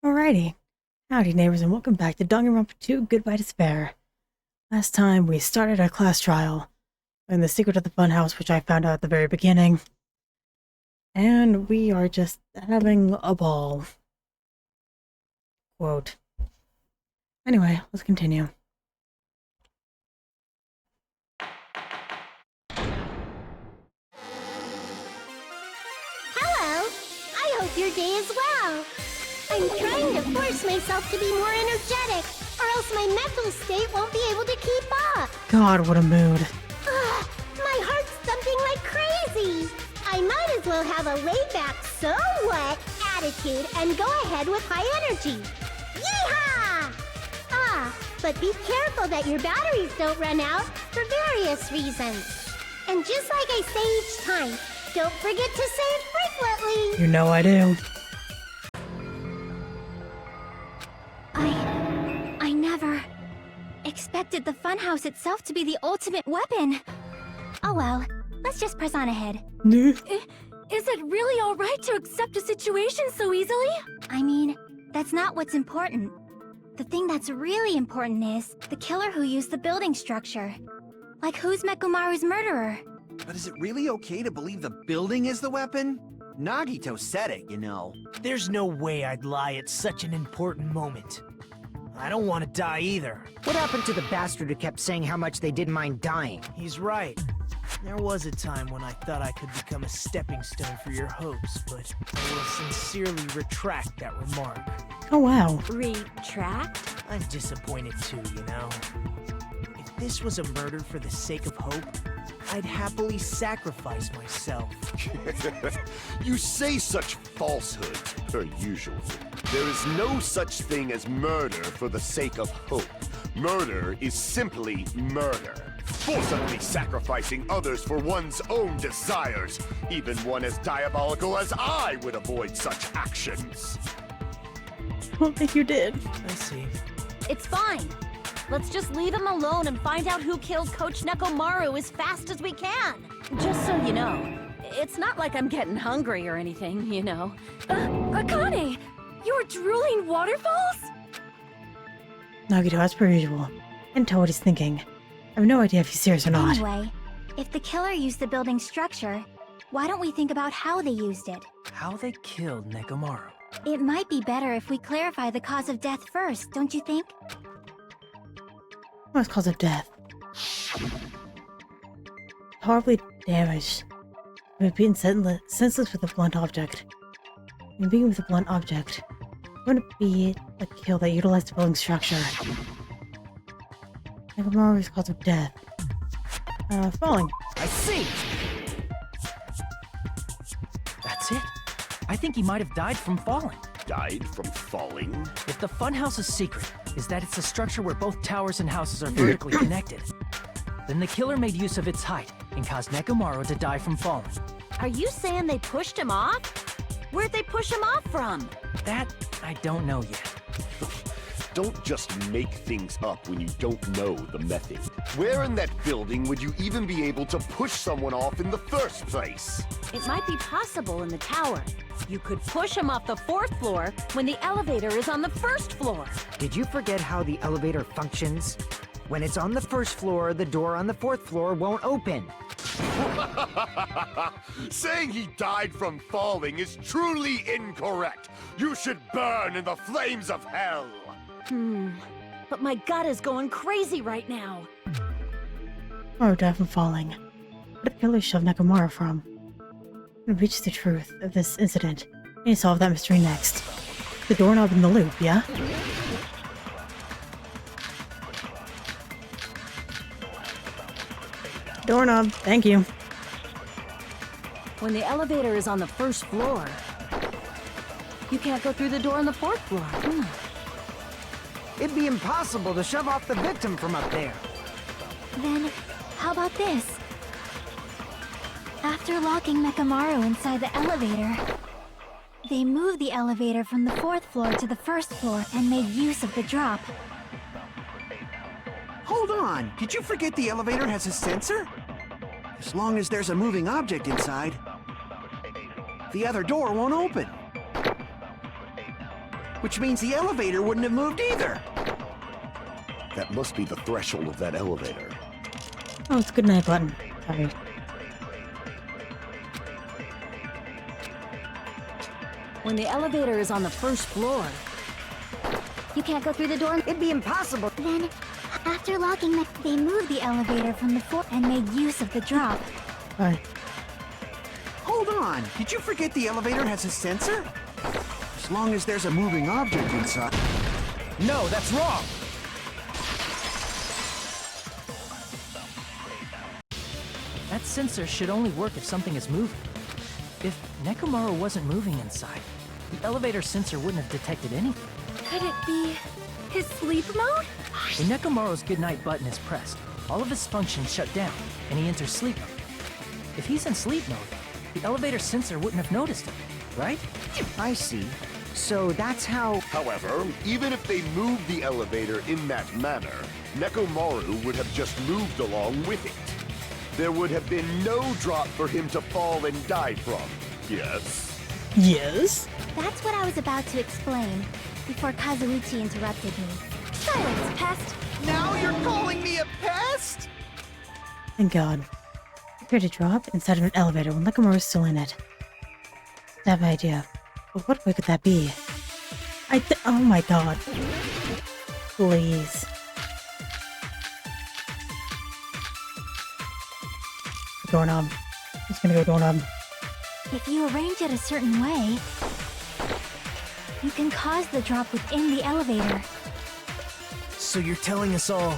Alrighty. Howdy neighbors and welcome back to Danganronpa 2 Goodbye Despair. Last time we started our class trial in the secret of the funhouse, which I found out at the very beginning. And we are just having a ball. Quote. Anyway, let's continue. Hello! I hope your day is well. I'm trying to force myself to be more energetic, or else my mental state won't be able to keep up. God, what a mood. Ugh, my heart's thumping like crazy. I might as well have a laid-back, so what attitude and go ahead with high energy. Yeehaw! But be careful that your batteries don't run out for various reasons. And just like I say each time, don't forget to save frequently. You know I do. I never expected the funhouse itself to be the ultimate weapon. Oh well, let's just press on ahead. Nuh. Is it really alright to accept a situation so easily? I mean, that's not what's important. The thing that's really important is the killer who used the building structure. Like, who's Mekomaru's murderer? But is it really okay to believe the building is the weapon? Nagito said it, you know. There's no way I'd lie at such an important moment. I don't want to die either. What happened to the bastard who kept saying how much they didn't mind dying? He's right. There was a time when I thought I could become a stepping stone for your hopes, but I will sincerely retract that remark. Oh wow. Retract? I'm disappointed too, you know. If this was a murder for the sake of hope, I'd happily sacrifice myself. You say such falsehoods, per usual. There is no such thing as murder for the sake of hope. Murder is simply murder. Forcibly sacrificing others for one's own desires. Even one as diabolical as I would avoid such actions. I don't think you did. I see. It's fine. Let's just leave him alone and find out who killed Coach Nekomaru as fast as we can. Just so you know, it's not like I'm getting hungry or anything, you know. Akane! You were drooling waterfalls? Nagito, as per usual. Can't tell what he's thinking. I have no idea if he's serious or not. Anyway, if the killer used the building structure, why don't we think about how they used it? How they killed Nekomaru. It might be better if we clarify the cause of death first, don't you think? What's cause of death? Horribly damaged. We've been senseless with a blunt object. And being with a blunt object wouldn't be a kill that utilized the building structure. Nekomaru's cause of death. Falling. I see! That's it. I think he might have died from falling. Died from falling? If the funhouse's secret is that it's a structure where both towers and houses are vertically connected, then the killer made use of its height and caused Nekomaru to die from falling. Are you saying they pushed him off? Where'd they push him off from? That, I don't know yet. Don't just make things up when you don't know the method. Where in that building would you even be able to push someone off in the first place? It might be possible in the tower. You could push him off the 4th floor when the elevator is on the 1st floor. Did you forget how the elevator functions? When it's on the 1st floor, the door on the 4th floor won't open. Saying he died from falling is truly incorrect. You should burn in the flames of hell. But my gut is going crazy right now. Or death from falling. What did the killer shove Nekomaru from? To reach the truth of this incident, I need to solve that mystery next. The doorknob in the loop, yeah? Doorknob, thank you. When the elevator is on the 1st floor, you can't go through the door on the 4th floor. It'd be impossible to shove off the victim from up there. Then, how about this? After locking Mekomaru inside the elevator, they moved the elevator from the 4th floor to the 1st floor and made use of the drop. Hold on, did you forget the elevator has a sensor? As long as there's a moving object inside, the other door won't open. which means the elevator wouldn't have moved either. That must be the threshold of that elevator. Oh, it's a good night button. Sorry. When the elevator is on the first floor, You can't go through the door? It'd be impossible. Then, after locking they moved the elevator from the floor and made use of the drop. Bye. Hold on, did you forget the elevator has a sensor? As long as there's a moving object inside. No, that's wrong! That sensor should only work if something is moving. If Nekomaru wasn't moving inside, the elevator sensor wouldn't have detected anything. Could it be his sleep mode? When Nekomaru's goodnight button is pressed, all of his functions shut down, and he enters sleep mode. If he's in sleep mode, the elevator sensor wouldn't have noticed him, right? I see. So that's how... However, even if they moved the elevator in that manner, Nekomaru would have just moved along with it. There would have been no drop for him to fall and die from. Yes? Yes? That's what I was about to explain before Kazuichi interrupted me. Silence, pest! Now you're calling me a pest? Thank God. Appeared to drop inside of an elevator when Nekomaru's still in it. I have an idea. But what way could that be? Oh my God. Please. Doorknob. It's gonna go doorknob. If you arrange it a certain way, you can cause the drop within the elevator. So you're telling us all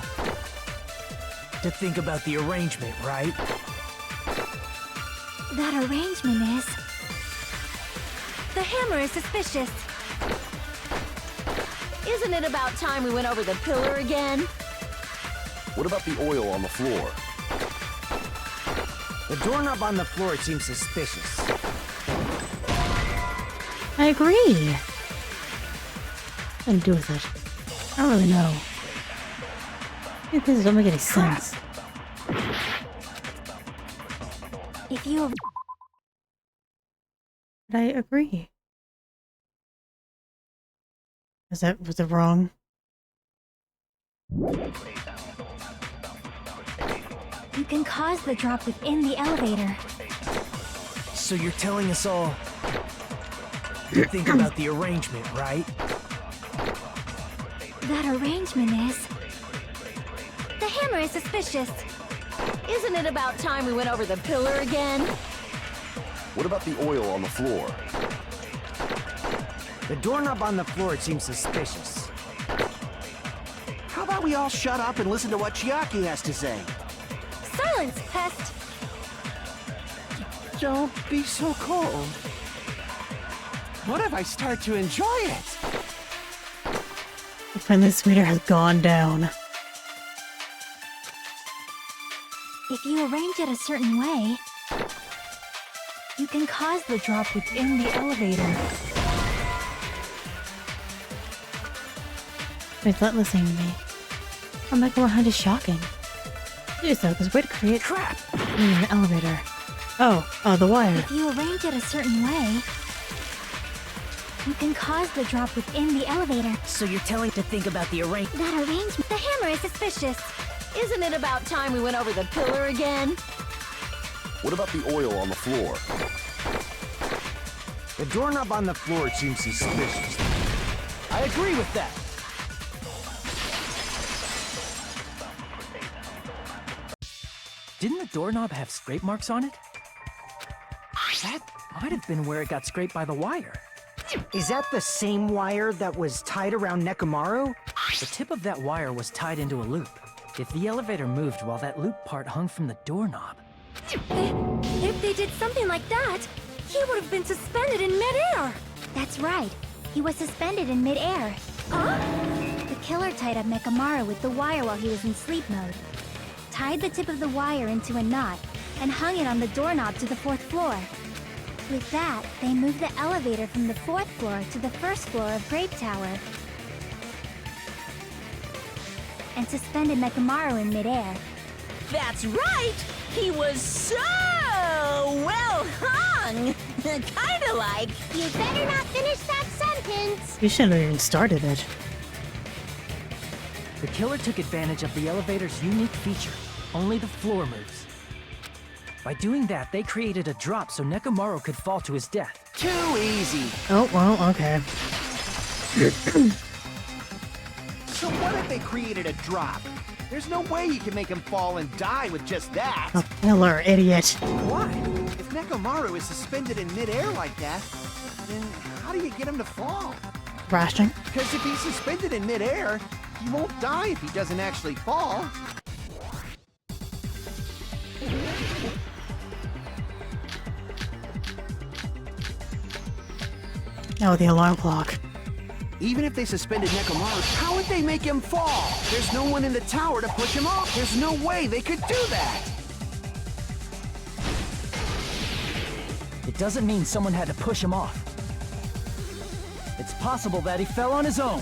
to think about the arrangement, right? That arrangement is... The hammer is suspicious. isn't it about time we went over the pillar again? What about the oil on the floor? The doorknob on the floor seems suspicious. I agree. What to do with it? I don't really know. These things don't make any sense. If you... But I agree. Was it wrong? You can cause the drop within the elevator. So you're telling us all to think about the arrangement, right? That arrangement is... The hammer is suspicious. Isn't it about time we went over the pillar again? What about the oil on the floor? The doorknob on the floor seems suspicious. How about we all shut up and listen to what Chiaki has to say? Silence, pest! Don't be so cold. What if I start to enjoy it? The friendless meter has gone down. If you arrange it a certain way, you can cause the drop within the elevator. It's not listening to me. GamesRHard is shocking. It is though, because way to create crap in an elevator. Oh, the wire. If you arrange it a certain way, you can cause the drop within the elevator. So you're telling to think about the arrangement. That arrangement... The hammer is suspicious. Isn't it about time we went over the pillar again? What about the oil on the floor? The doorknob on the floor seems suspicious. I agree with that. Didn't the doorknob have scrape marks on it? That might have been where it got scraped by the wire. Is that the same wire that was tied around Nekomaru? The tip of that wire was tied into a loop. If the elevator moved while that loop part hung from the doorknob... If they did something like that, he would have been suspended in midair. That's right. He was suspended in midair. Huh? The killer tied up Nekomaru with the wire while he was in sleep mode. Tied the tip of the wire into a knot and hung it on the doorknob to the 4th floor. With that, they moved the elevator from the 4th floor to the 1st floor of Grape Tower and suspended Nekomaru in midair. That's right! He was so well hung! Kinda like... You better not finish that sentence. chance. You shouldn't have even started it. The killer took advantage of the elevator's unique feature. Only the floor moves. By doing that, they created a drop so Nekomaru could fall to his death. Too easy. Oh, well, okay. So what if they created a drop? There's no way you can make him fall and die with just that. Oh, killer, idiot. Why? If Nekomaru is suspended in midair like that, then how do you get him to fall? Crashing. Because if he's suspended in midair, he won't die if he doesn't actually fall. Now with the alarm clock. Even if they suspended Nekomaru, how would they make him fall? There's no one in the tower to push him off. There's no way they could do that. It doesn't mean someone had to push him off. It's possible that he fell on his own.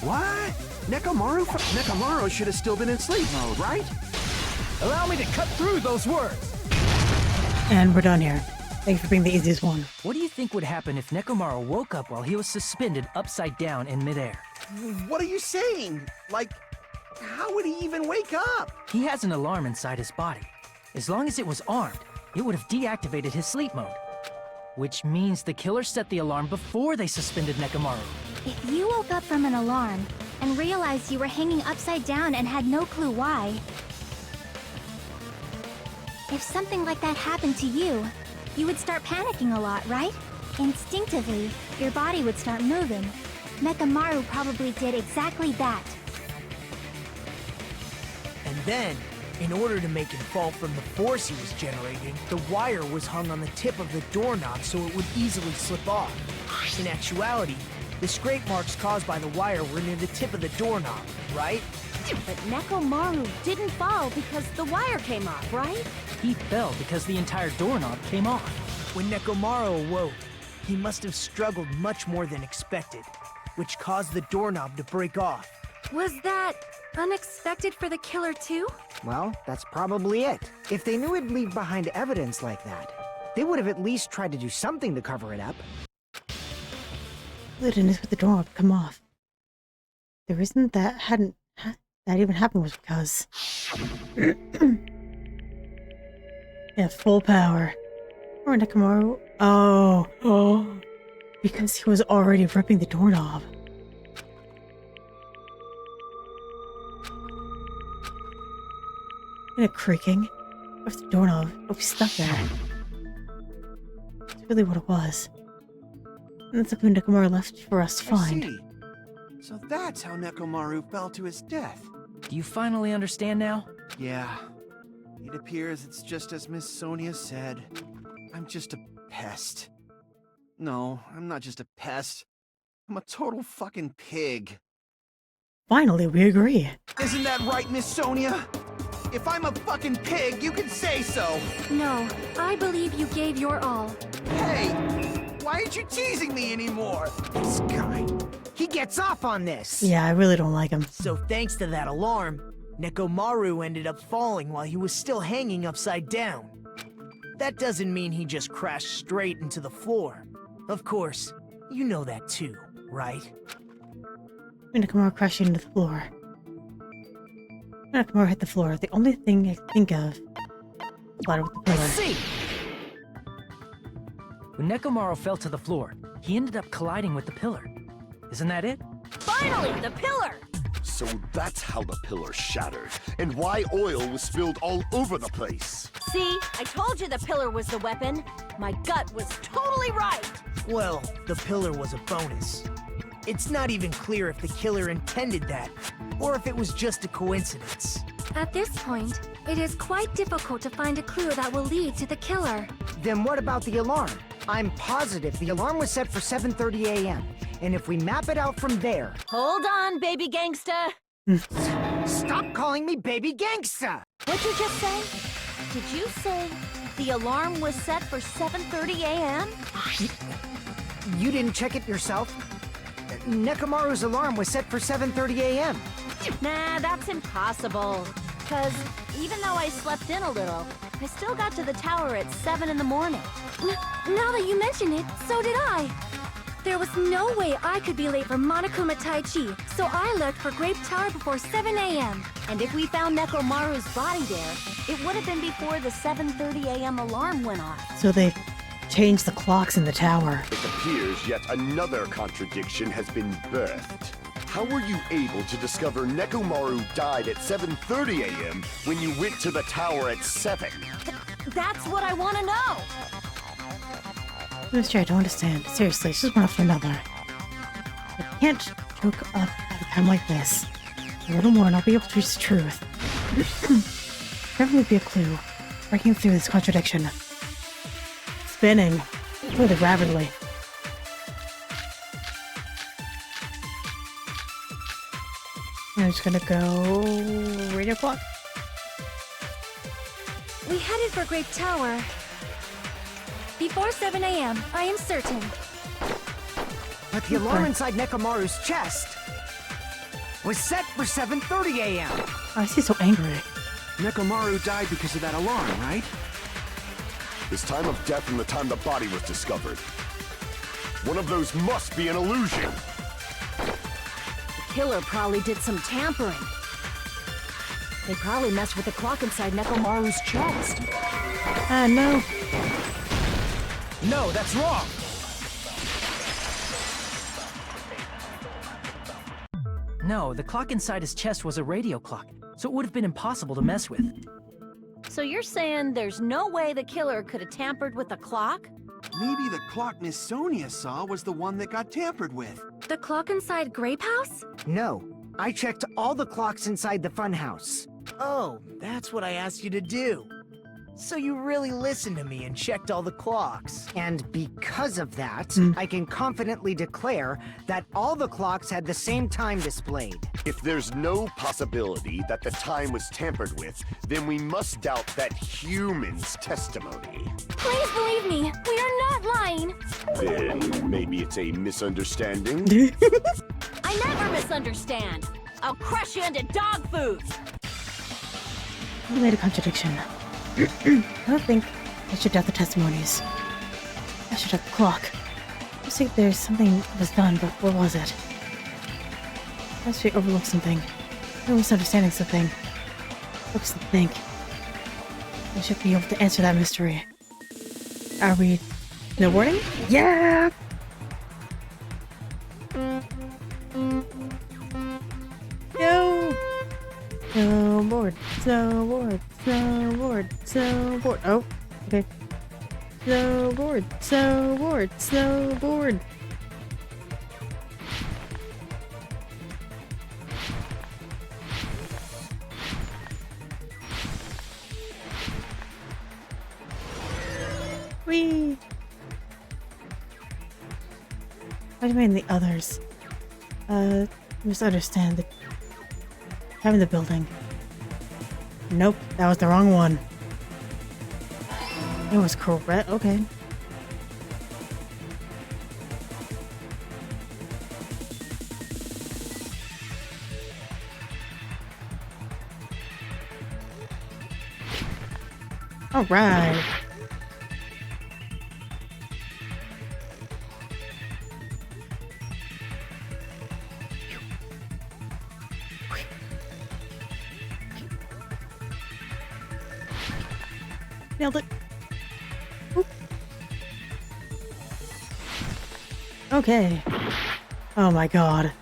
What? Nekomaru should have still been in sleep mode, right? Allow me to cut through those words. And we're done here. Thanks for being the easiest one. What do you think would happen if Nekomaru woke up while he was suspended upside down in midair? What are you saying? Like, how would he even wake up? He has an alarm inside his body. As long as it was armed, it would have deactivated his sleep mode. Which means the killer set the alarm before they suspended Nekomaru. If you woke up from an alarm and realized you were hanging upside down and had no clue why, if something like that happened to you, you would start panicking a lot, right? Instinctively, your body would start moving. Nekomaru probably did exactly that. And then, in order to make him fall from the force he was generating, the wire was hung on the tip of the doorknob so it would easily slip off. In actuality, the scrape marks caused by the wire were near the tip of the doorknob, right? But Nekomaru didn't fall because the wire came off, right? He fell because the entire doorknob came off. When Nekomaru awoke, he must have struggled much more than expected, which caused the doorknob to break off. Was that unexpected for the killer too? Well, that's probably it. If they knew it'd leave behind evidence like that, they would have at least tried to do something to cover it up. The reason is with the door come off. The reason that even happened was because yeah, full power. Or Nekomaru. Oh, because he was already ripping the doorknob. And a creaking of the doorknob. It'll be stuck there. That's really what it was. And that's something Nekomaru left for us to I find. see. So that's how Nekomaru fell to his death. Do you finally understand now? Yeah. It appears it's just as Miss Sonia said. I'm just a pest. No, I'm not just a pest. I'm a total fucking pig. Finally, we agree. Isn't that right, Miss Sonia? If I'm a fucking pig, you can say so. No, I believe you gave your all. Hey, why aren't you teasing me anymore? This guy, he gets off on this. Yeah, I really don't like him. So thanks to that alarm, Nekomaru ended up falling while he was still hanging upside down. That doesn't mean he just crashed straight into the floor. Of course, you know that too, right? Nekomaru crashing into the floor. Nekomaru hit the floor. The only thing I think of is ladder with the pillar. See! When Nekomaru fell to the floor, he ended up colliding with the pillar. Isn't that it? Finally, the pillar! So that's how the pillar shattered, and why oil was spilled all over the place. See, I told you the pillar was the weapon. My gut was totally right. Well, the pillar was a bonus. It's not even clear if the killer intended that, or if it was just a coincidence. At this point, it is quite difficult to find a clue that will lead to the killer. Then what about the alarm? I'm positive the alarm was set for 7:30 a.m. And if we map it out from there... Hold on, baby gangsta. Stop calling me baby gangsta! What'd you just say? Did you say the alarm was set for 7:30 a.m.? You didn't check it yourself? Nekomaru's alarm was set for 7:30 a.m. Nah, that's impossible. Because even though I slept in a little, I still got to the tower at 7 in the morning. Now that you mention it, so did I. There was no way I could be late for Monokuma Tai Chi, so I left for Grape Tower before 7 a.m. And if we found Nekomaru's body there, it would have been before the 7:30 a.m. alarm went off. So they changed the clocks in the tower. It appears yet another contradiction has been birthed. How were you able to discover Nekomaru died at 7:30 a.m. when you went to the tower at 7? That's what I want to know! Mister, I don't understand. Seriously, it's just one after another. I can't choke up at a time like this. A little more and I'll be able to reach the truth. There would be a clue. Breaking through this contradiction. Spinning. Really rapidly. I'm just gonna go... radio clock. We headed for Grape Tower before 7 a.m., I am certain. But the alarm inside Nekomaru's chest was set for 7:30 a.m. Why is he so angry? Nekomaru died because of that alarm, right? His time of death and the time the body was discovered. One of those must be an illusion. The killer probably did some tampering. They probably messed with the clock inside Nekomaru's chest. No. No, that's wrong. No, the clock inside his chest was a radio clock, so it would have been impossible to mess with. So you're saying there's no way the killer could have tampered with the clock? Maybe the clock Miss Sonia saw was the one that got tampered with. The clock inside Grape House? No, I checked all the clocks inside the funhouse. Oh, that's what I asked you to do. So you really listened to me and checked all the clocks. And because of that, I can confidently declare that all the clocks had the same time displayed. If there's no possibility that the time was tampered with, then we must doubt that human's testimony. Please believe me, we are not lying. Then maybe it's a misunderstanding? I never misunderstand. I'll crush you into dog food. You made a contradiction. I don't think I should doubt the testimonies. I should doubt the clock. I think there's something that was done, but what was it? I must be overlooked something. Or misunderstanding something. Looks to think. I should be able to answer that mystery. Are we... no warning? Yeah! No! Snowboard, snowboard, snowboard, snowboard. Oh, okay. Snowboard, snowboard, snowboard. Whee! What do you mean the others? Misunderstand the... having the building. Nope, that was the wrong one. It was correct. Okay. All right. Nailed it. Oop. Okay. Oh my god.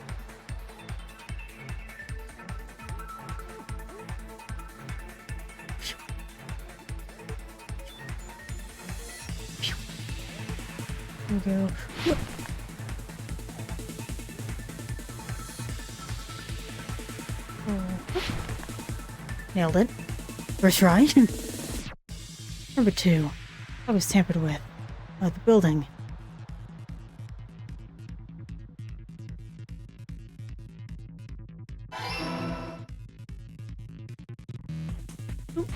There we go. Nailed it. First try. Number 2. I was tampered with. The building. Oop.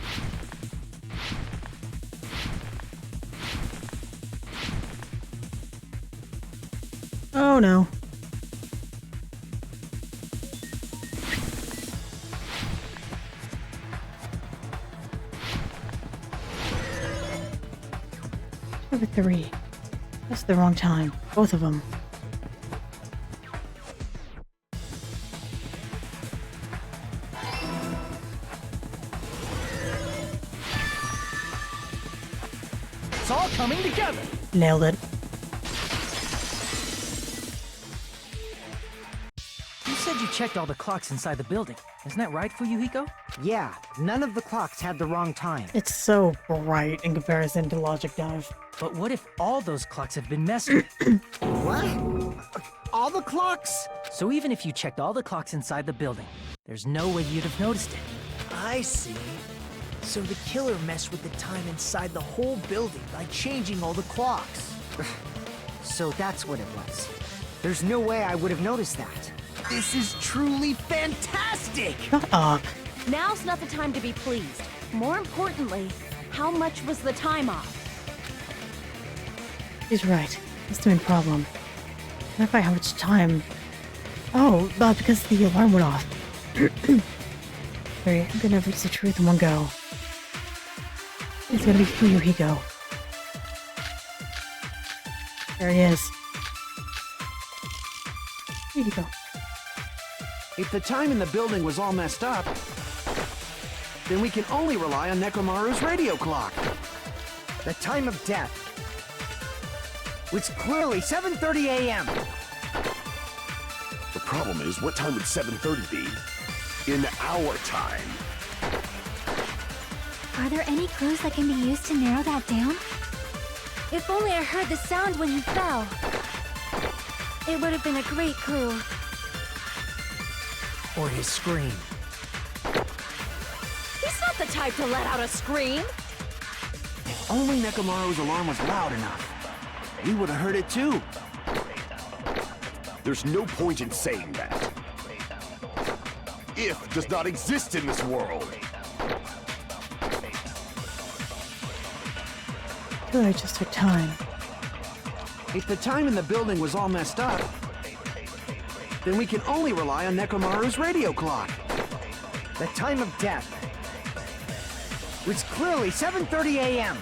Oh no. Number 3. That's the wrong time. Both of them. coming together. Nailed it. You said you checked all the clocks inside the building. Isn't that right, Fuyuhiko? Yeah, none of the clocks had the wrong time. It's so bright in comparison to Logic Dive. But what if all those clocks have been messed with? What? All the clocks? So even if you checked all the clocks inside the building, there's no way you'd have noticed it. I see. So the killer messed with the time inside the whole building by changing all the clocks. So that's what it was. There's no way I would have noticed that. This is truly fantastic! Shut up. Now's not the time to be pleased. More importantly, how much was the time off? He's right. That's the main problem. Not by how much time. Oh, because the alarm went off. Alright, I'm gonna reach the truth in one go. It's gonna be Fuyuhiko. There he is. Here you go. If the time in the building was all messed up, then we can only rely on Nekomaru's radio clock. The time of death. It's clearly 7:30 a.m. The problem is, what time would 7:30 be? In our time. Are there any clues that can be used to narrow that down? If only I heard the sound when he fell. It would have been a great clue. Or his scream. He's not the type to let out a scream. If only Nekomaru's alarm was loud enough, we would have heard it too. There's no point in saying that. If does not exist in this world. Killer just took time. If the time in the building was all messed up, then we can only rely on Nekomaru's radio clock. The time of death. It's clearly 7:30 a.m.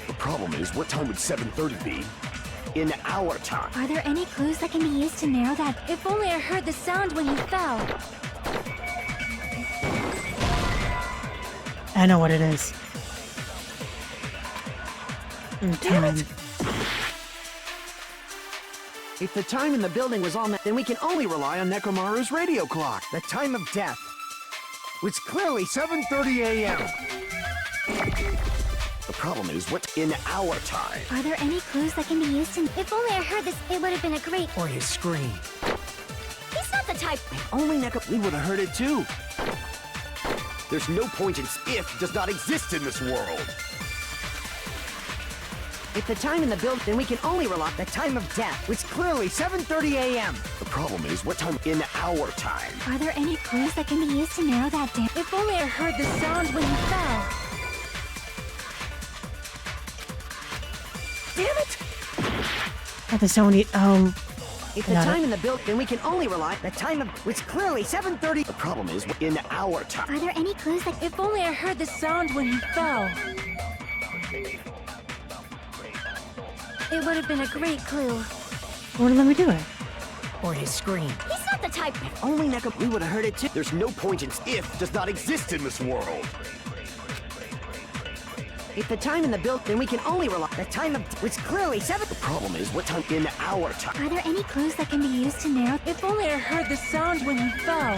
The problem is, what time would 7:30 be? In our time. Are there any clues that can be used to narrow that? If only I heard the sound when he fell. I know what it is. Time. If the time in the building was all then we can only rely on Nekomaru's radio clock. The time of death. It's clearly 7:30 a.m. The problem is, what in our time? Are there any clues that can be used to... If only I heard this, it would have been a great... Or his scream. He's not the type... If only we would have heard it too. There's no point in if does not exist in this world. If the time in the build, then we can only rely on the time of death. It's clearly 7:30 a.m. The problem is, what time in our time? Are there any clues that can be used to narrow that down? If only I heard the sound when he fell. Damn it! Oh, there's so many. If the Got time it. in the build, then we can only rely the time of. It's clearly 7:30. The problem is, in our time. Are there any clues that... If only I heard the sound when he fell. It would have been a great clue. Wouldn't let me do it. Or his scream. He's not the type... If only we would have heard it too. There's no point in if does not exist in this world. If the time in the build, then we can only rely the time of. It's clearly 7. The problem is, what time in our time? Are there any clues that can be used to narrow... If only I heard the sound when he fell.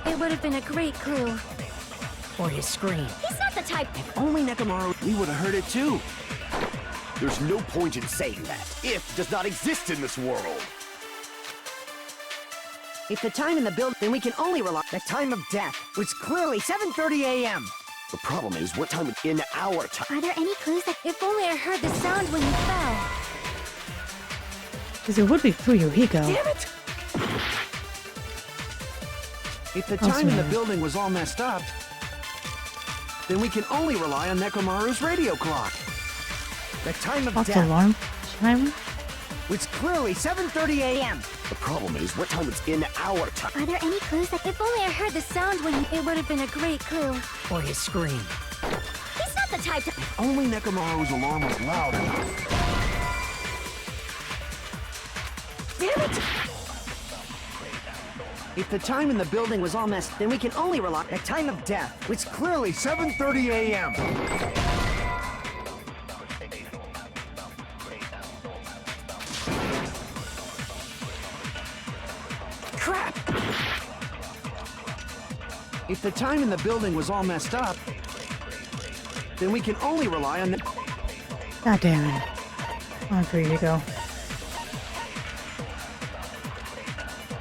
It would have been a great clue. Or his scream. He's not the type... If only Nekomaru, we would have heard it too. There's no point in saying that. If does not exist in this world. If the time in the build, then we can only rely the time of death. It's clearly 7:30 a.m. The problem is, what time in our time? Are there any clues that... If only I heard the sound when he fell. Because it would be Fuyuhiko. Damn it! If the time in the sorry. building was all messed up, then we can only rely on Nekomaru's radio clock. The time of What's the death. alarm? Time? It's clearly 7:30 a.m. The problem is, what time it's in our time? Are there any clues that... If only I heard the sound when he... It would have been a great clue. Or his scream. He's not the type to... If only Nekomaru's alarm was loud enough. Damn it! If the time in the building was all messed, then we can only rely on the time of death, which clearly 7:30 a.m. Crap! If the time in the building was all messed up, then we can only rely on the... God damn it. On for you to go.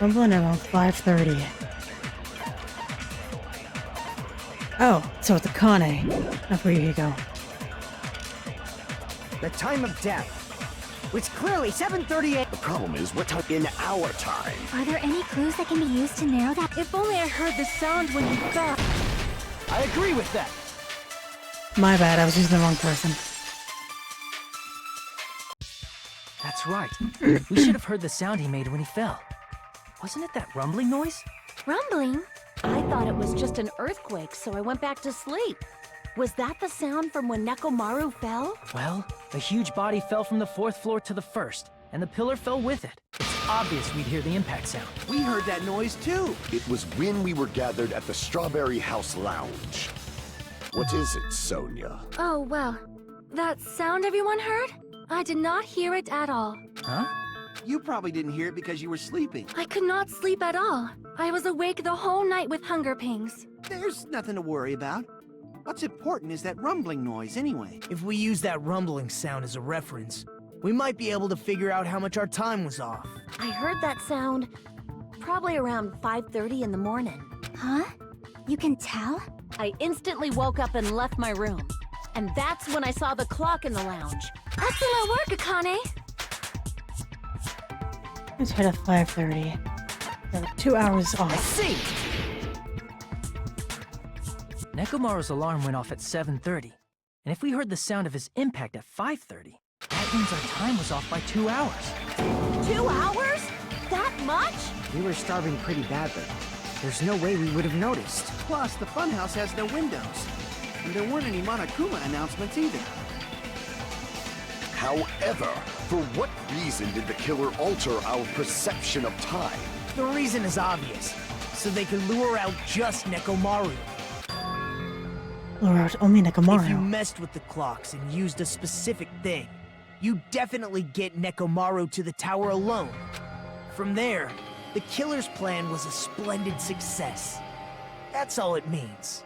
Rumbling around 5:30. Oh, so it's a Kane. Not for you to go. The time of death, which clearly 7:30 a.m. The problem is, what time in our time? Are there any clues that can be used to narrow that? If only I heard the sound when you fell. I agree with that. My bad, I was using the wrong person. That's right. We should have heard the sound he made when he fell. Wasn't it that rumbling noise? Rumbling? I thought it was just an earthquake, so I went back to sleep. Was that the sound from when Nekomaru fell? Well, a huge body fell from the 4th floor to the 1st, and the pillar fell with it. It's obvious we'd hear the impact sound. We heard that noise too. It was when we were gathered at the Strawberry House Lounge. What is it, Sonia? Oh, well. That sound everyone heard? I did not hear it at all. Huh? You probably didn't hear it because you were sleeping. I could not sleep at all. I was awake the whole night with hunger pangs. There's nothing to worry about. What's important is that rumbling noise anyway. If we use that rumbling sound as a reference, we might be able to figure out how much our time was off. I heard that sound probably around 5:30 in the morning. Huh? You can tell? I instantly woke up and left my room. And that's when I saw the clock in the lounge. Excellent work, Akane! It's hit at 5:30. 2 hours I off. see! Nekomaru's alarm went off at 7:30, and if we heard the sound of his impact at 5:30, that means our time was off by 2 hours. 2 hours? That much? We were starving pretty badly. There's no way we would have noticed. Plus, the funhouse has no windows. And there weren't any Monokuma announcements either. However, for what reason did the killer alter our perception of time? The reason is obvious. So they could lure out just Nekomaru. Lure out only If you Nekomaru. messed with the clocks and used a specific thing, you definitely get Nekomaru to the tower alone. From there, the killer's plan was a splendid success. That's all it means.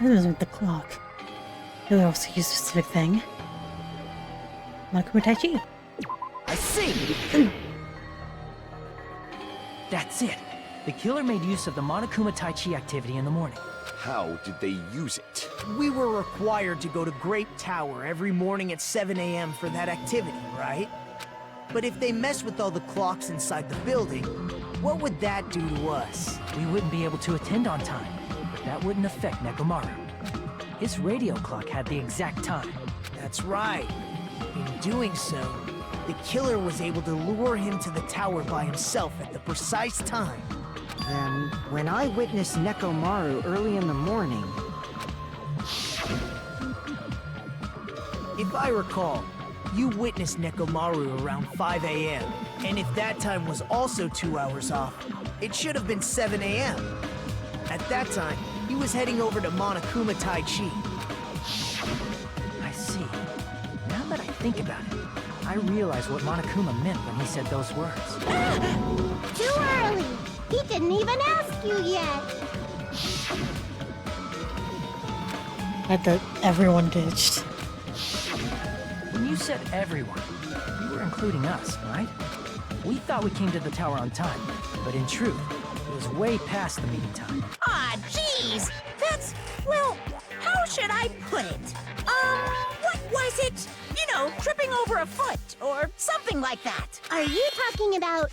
That was with the clock. They also use a specific thing. Monokuma Tai Chi. I see! That's it. The killer made use of the Monokuma Tai Chi activity in the morning. How did they use it? We were required to go to Grape Tower every morning at 7 a.m. for that activity, right? But if they mess with all the clocks inside the building, what would that do to us? We wouldn't be able to attend on time, but that wouldn't affect Nekomaru. His radio clock had the exact time. That's right. In doing so, the killer was able to lure him to the tower by himself at the precise time. Then, when I witnessed Nekomaru early in the morning... If I recall, you witnessed Nekomaru around 5 a.m. And if that time was also 2 hours off, it should have been 7 a.m. At that time, he was heading over to Monokuma Tai Chi. I see. Now that I think about it, I realize what Monokuma meant when he said those words. Too early! He didn't even ask you yet! That everyone ditched. When you said everyone, you were including us, right? We thought we came to the tower on time, but in truth, it was way past the meeting time. Ah, jeez! That's, well, how should I put it? What was it? You know, tripping over a foot, or something like that. Are you talking about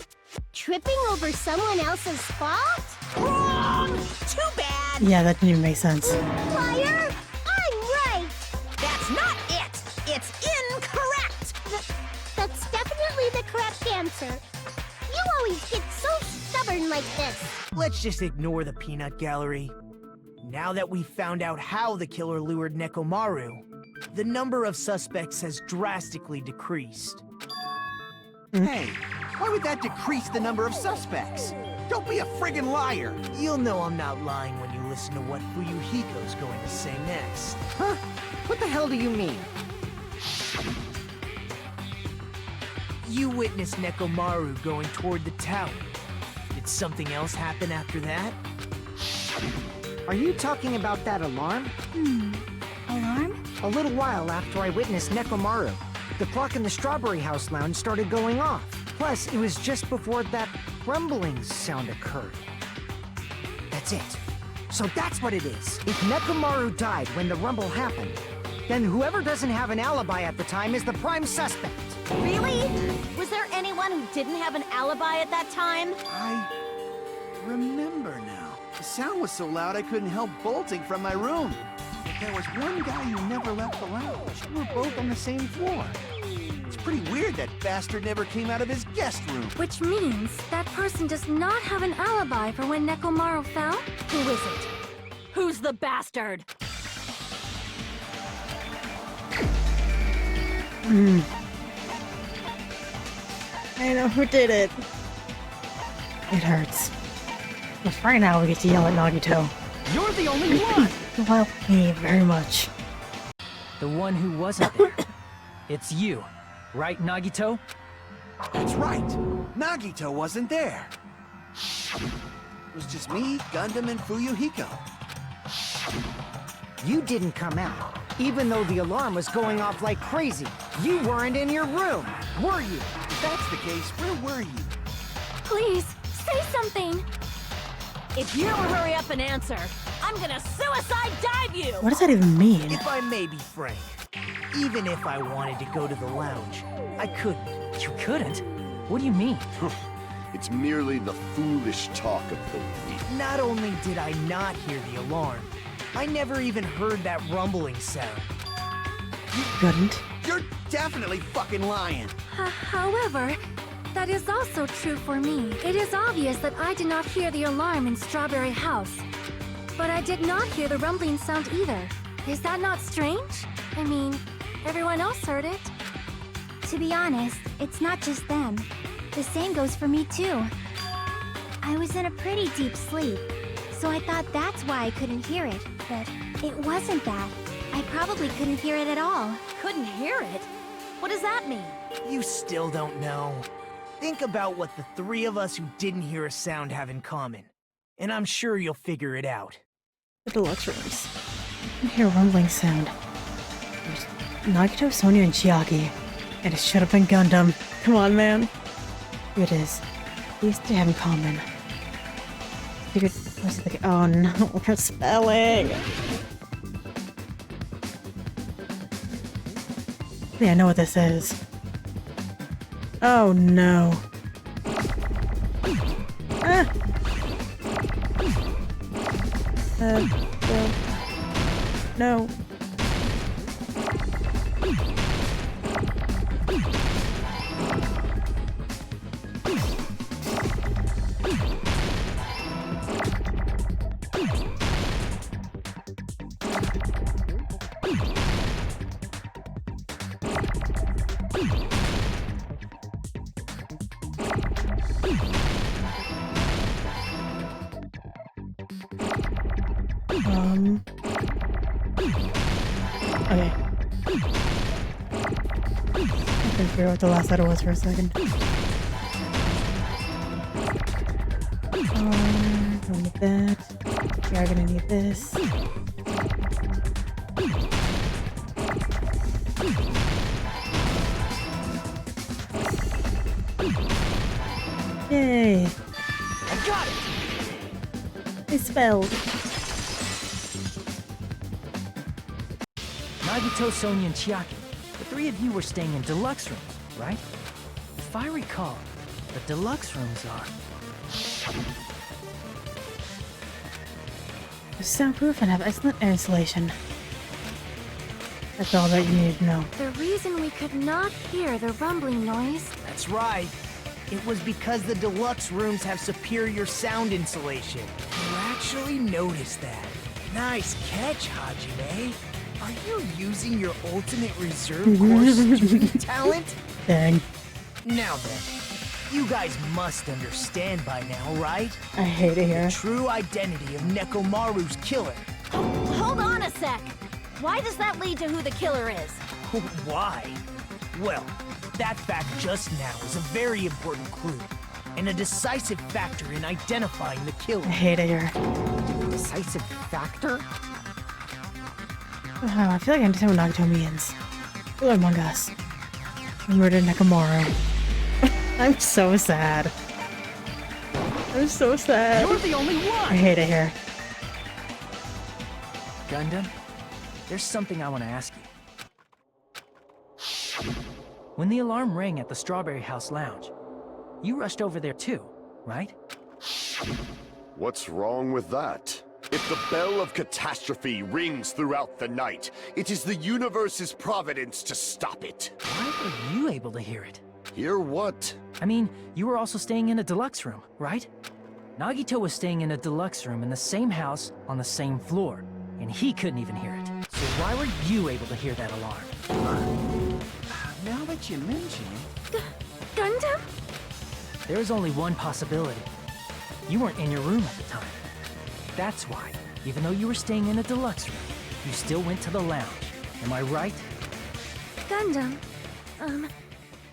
tripping over someone else's fault? Wrong! Too bad! Yeah, that didn't even make sense. Liar! I'm right! That's not it! It's incorrect! That's definitely the correct answer. You always get so stubborn like this. Let's just ignore the peanut gallery. Now that we've found out how the killer lured Nekomaru, the number of suspects has drastically decreased. Hey, Why would that decrease the number of suspects? Don't be a friggin' liar! You'll know I'm not lying when you listen to what Fuyuhiko's going to say next. Huh? What the hell do you mean? You witnessed Nekomaru going toward the tower. Did something else happen after that? Are you talking about that alarm? Alarm? A little while after I witnessed Nekomaru, the clock in the Strawberry House lounge started going off. Plus, it was just before that rumbling sound occurred. That's it. So that's what it is. If Nekomaru died when the rumble happened, then whoever doesn't have an alibi at the time is the prime suspect. Really? Was there anyone who didn't have an alibi at that time? I remember now. The sound was so loud I couldn't help bolting from my room. But there was one guy who never left the lounge. We were both on the same floor. It's pretty weird that bastard never came out of his guest room. Which means that person does not have an alibi for when Nekomaru fell? Who is it? Who's the bastard? I know who did it. It hurts. But right now we get to yell at Nagito. You're the only one! Well, me very much. The one who wasn't there. It's you, right, Nagito? That's right. Nagito wasn't there. It was just me, Gundam, and Fuyuhiko. You didn't come out, even though the alarm was going off like crazy. You weren't in your room, were you? If that's the case, where were you? Please, say something! If you don't hurry up and answer, I'm gonna suicide dive you! What does that even mean? If I may be frank, even if I wanted to go to the lounge, I couldn't. You couldn't? What do you mean? It's merely the foolish talk of the weak. Not only did I not hear the alarm, I never even heard that rumbling sound. You couldn't. You're definitely fucking lying. However, that is also true for me. It is obvious that I did not hear the alarm in Strawberry House. But I did not hear the rumbling sound either. Is that not strange? I mean, everyone else heard it. To be honest, it's not just them. The same goes for me too. I was in a pretty deep sleep, so I thought that's why I couldn't hear it, but it wasn't that. I probably couldn't hear it at all. Couldn't hear it? What does that mean? You still don't know. Think about what the three of us who didn't hear a sound have in common, and I'm sure you'll figure it out. The deluxe rooms. I can hear a rumbling sound. There's Nagito, Sonia, and Chiaki. And it should have been Gundam. Come on, man. Here it is. These three have in common. Figured, oh no, her spelling. Yeah, I know what this is. Oh no. Ah! No. Okay. I couldn't figure out what the last letter was for a second. Don't need that. We are gonna need this. Yay! I got it! It's spelled. Nagito, Sonia, and Chiaki. The three of you were staying in deluxe rooms, right? If I recall, the deluxe rooms are... They're soundproof and have excellent air insulation. That's all that you need to know. The reason we could not hear the rumbling noise... That's right. It was because the deluxe rooms have superior sound insulation. You actually noticed that. Nice catch, Hajime. Are you using your ultimate reserve corps student talent? Dang. Now then, You guys must understand by now, right? I hate it here. The true identity of Nekomaru's killer. Hold on a sec. Why does that lead to who the killer is? Why? Well, that fact just now is a very important clue, and a decisive factor in identifying the killer. I hate it here. Decisive factor? Oh, I feel like I understand what Nagato means. Hello, Among Us. I murdered Nekomaru. I'm so sad. I'm so sad. You're the only I one! hate it here. Gundam, there's something I want to ask you. When the alarm rang at the Strawberry House Lounge, you rushed over there too, right? What's wrong with that? If the bell of catastrophe rings throughout the night, it is the universe's providence to stop it. Why were you able to hear it? Hear what? I mean, you were also staying in a deluxe room, right? Nagito was staying in a deluxe room in the same house on the same floor, and he couldn't even hear it. So why were you able to hear that alarm? Now that you mention it... Gundam? There is only one possibility. You weren't in your room at the time. That's why, even though you were staying in a deluxe room, you still went to the lounge. Am I right? Gundam,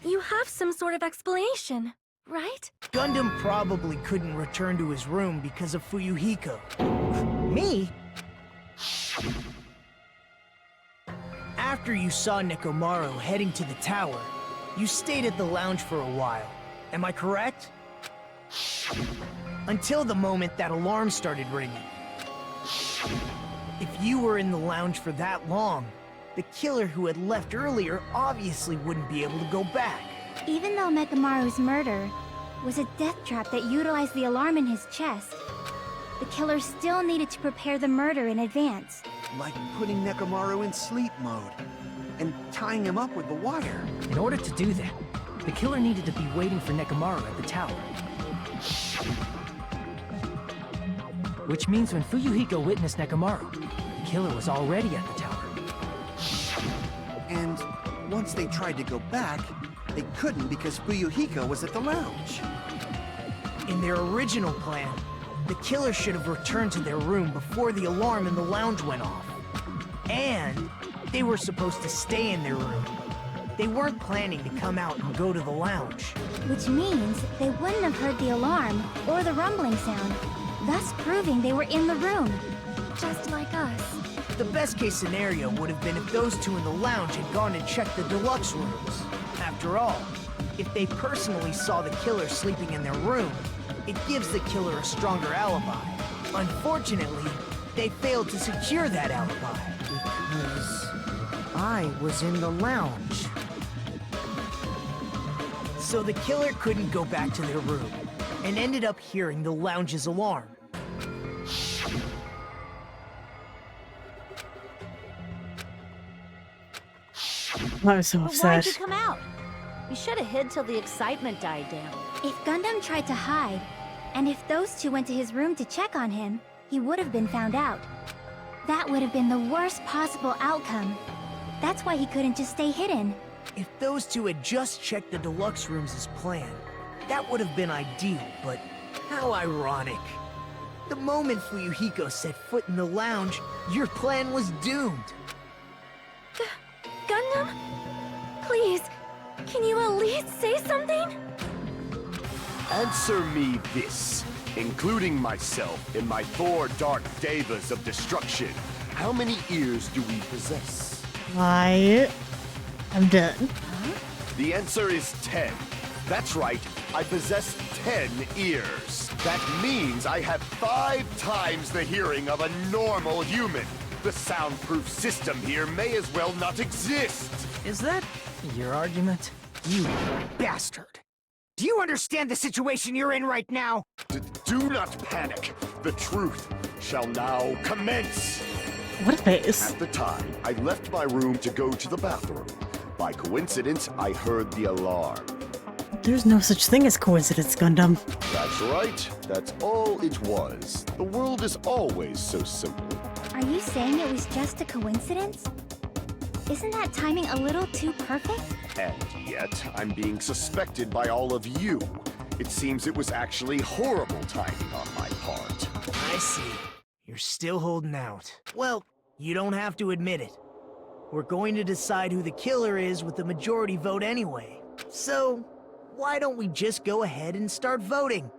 you have some sort of explanation, right? Gundam probably couldn't return to his room because of Fuyuhiko. Me? After you saw Nekomaru heading to the tower, you stayed at the lounge for a while. Am I correct? Until the moment that alarm started ringing. If you were in the lounge for that long, the killer who had left earlier obviously wouldn't be able to go back. Even though Nekomaru's murder was a death trap that utilized the alarm in his chest, the killer still needed to prepare the murder in advance. Like putting Nekomaru in sleep mode and tying him up with the wire. In order to do that, the killer needed to be waiting for Nekomaru at the tower. Which means when Fuyuhiko witnessed Nekomaru, the killer was already at the tower. And once they tried to go back, they couldn't because Fuyuhiko was at the lounge. In their original plan, the killer should have returned to their room before the alarm in the lounge went off. And they were supposed to stay in their room. They weren't planning to come out and go to the lounge. Which means they wouldn't have heard the alarm or the rumbling sound, thus proving they were in the room. Just like us. The best case scenario would have been if those two in the lounge had gone and checked the deluxe rooms. After all, if they personally saw the killer sleeping in their room, it gives the killer a stronger alibi. Unfortunately, they failed to secure that alibi. Because I was in the lounge. So the killer couldn't go back to their room, and ended up hearing the lounge's alarm. I was so But why'd upset. you come out? You should have hid till the excitement died down. If Gundam tried to hide, and if those two went to his room to check on him, he would have been found out. That would have been the worst possible outcome. That's why he couldn't just stay hidden. If those two had just checked the deluxe rooms as planned, that would have been ideal, but how ironic. The moment Fuyuhiko set foot in the lounge, your plan was doomed. Gundam? Please, can you at least say something? Answer me this, including myself in my 4 dark devas of destruction. How many ears do we possess? I'm done. The answer is 10. That's right, I possess 10 ears. That means I have 5 times the hearing of a normal human. The soundproof system here may as well not exist. Is that your argument? You bastard! Do you understand the situation you're in right now? Do not panic. The truth shall now commence. What a face. At the time, I left my room to go to the bathroom. By coincidence, I heard the alarm. There's no such thing as coincidence, Gundam. That's right. That's all it was. The world is always so simple. Are you saying it was just a coincidence? Isn't that timing a little too perfect? And yet, I'm being suspected by all of you. It seems it was actually horrible timing on my part. I see. You're still holding out. Well, you don't have to admit it. We're going to decide who the killer is with the majority vote anyway. So, why don't we just go ahead and start voting?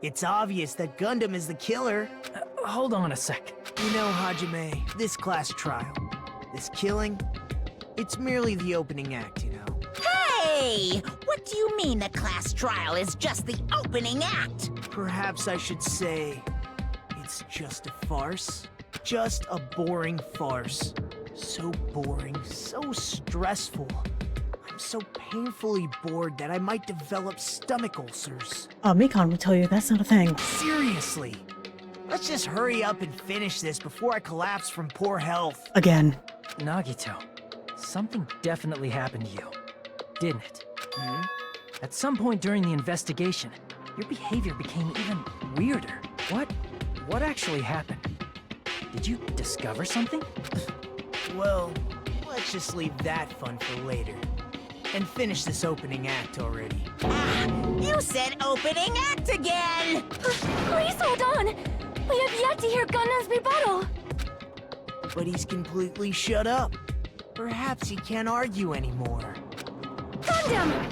It's obvious that Gundam is the killer. Hold on a sec. You know, Hajime, this class trial, this killing, it's merely the opening act, you know. Hey! What do you mean the class trial is just the opening act? Perhaps I should say, it's just a farce. Just a boring farce. So boring, so stressful. I'm so painfully bored that I might develop stomach ulcers. Mikon will tell you that's not a thing. Seriously. Let's just hurry up and finish this before I collapse from poor health. Again. Nagito, something definitely happened to you, didn't it? At some point during the investigation, your behavior became even weirder. What actually happened? Did you discover something? Well, let's just leave that fun for later. And finish this opening act already. You said opening act again! Please hold on! We have yet to hear Gundam's rebuttal! But he's completely shut up. Perhaps he can't argue anymore. Gundam!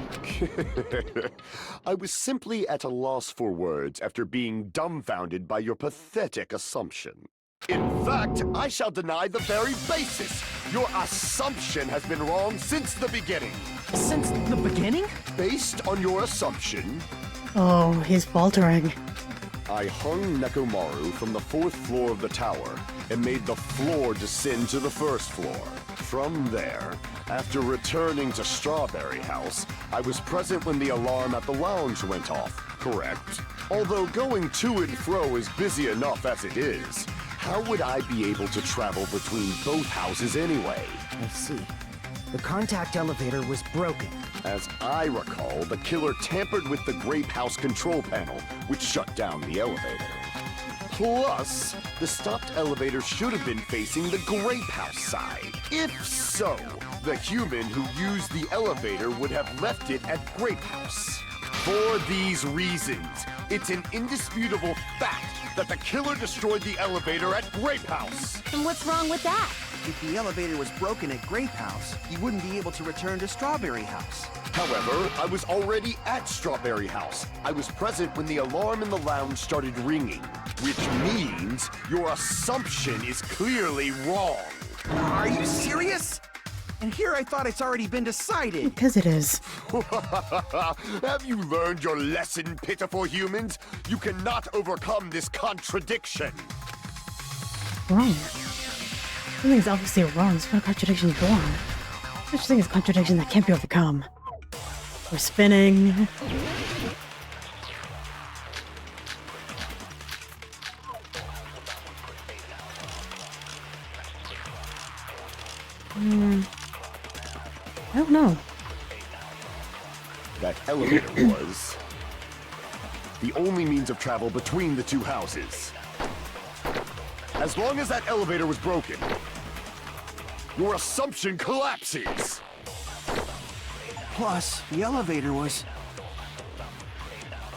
I was simply at a loss for words after being dumbfounded by your pathetic assumption. In fact, I shall deny the very basis. Your assumption has been wrong since the beginning. Since the beginning? Based on your assumption, Oh, he's faltering. I hung Nekomaru from the 4th floor of the tower and made the floor descend to the 1st floor. From there, after returning to Strawberry House, I was present when the alarm at the lounge went off, correct? Although going to and fro is busy enough as it is, how would I be able to travel between both houses anyway? I see. The contact elevator was broken. As I recall, the killer tampered with the Grape House control panel, which shut down the elevator. Plus, the stopped elevator should have been facing the Grape House side. If so, the human who used the elevator would have left it at Grape House. For these reasons, it's an indisputable fact that the killer destroyed the elevator at Grape House. And what's wrong with that? If the elevator was broken at Grape House, he wouldn't be able to return to Strawberry House. However, I was already at Strawberry House. I was present when the alarm in the lounge started ringing, which means your assumption is clearly wrong. Are you serious? And here I thought it's already been decided. Because it is. Have you learned your lesson, pitiful humans? You cannot overcome this contradiction. Wrong. Something's obviously wrong. There's no contradiction born. Such thing as contradiction that can't be overcome. We're spinning. I don't know. That elevator was the only means of travel between the two houses. As long as that elevator was broken, your assumption collapses. Plus, the elevator was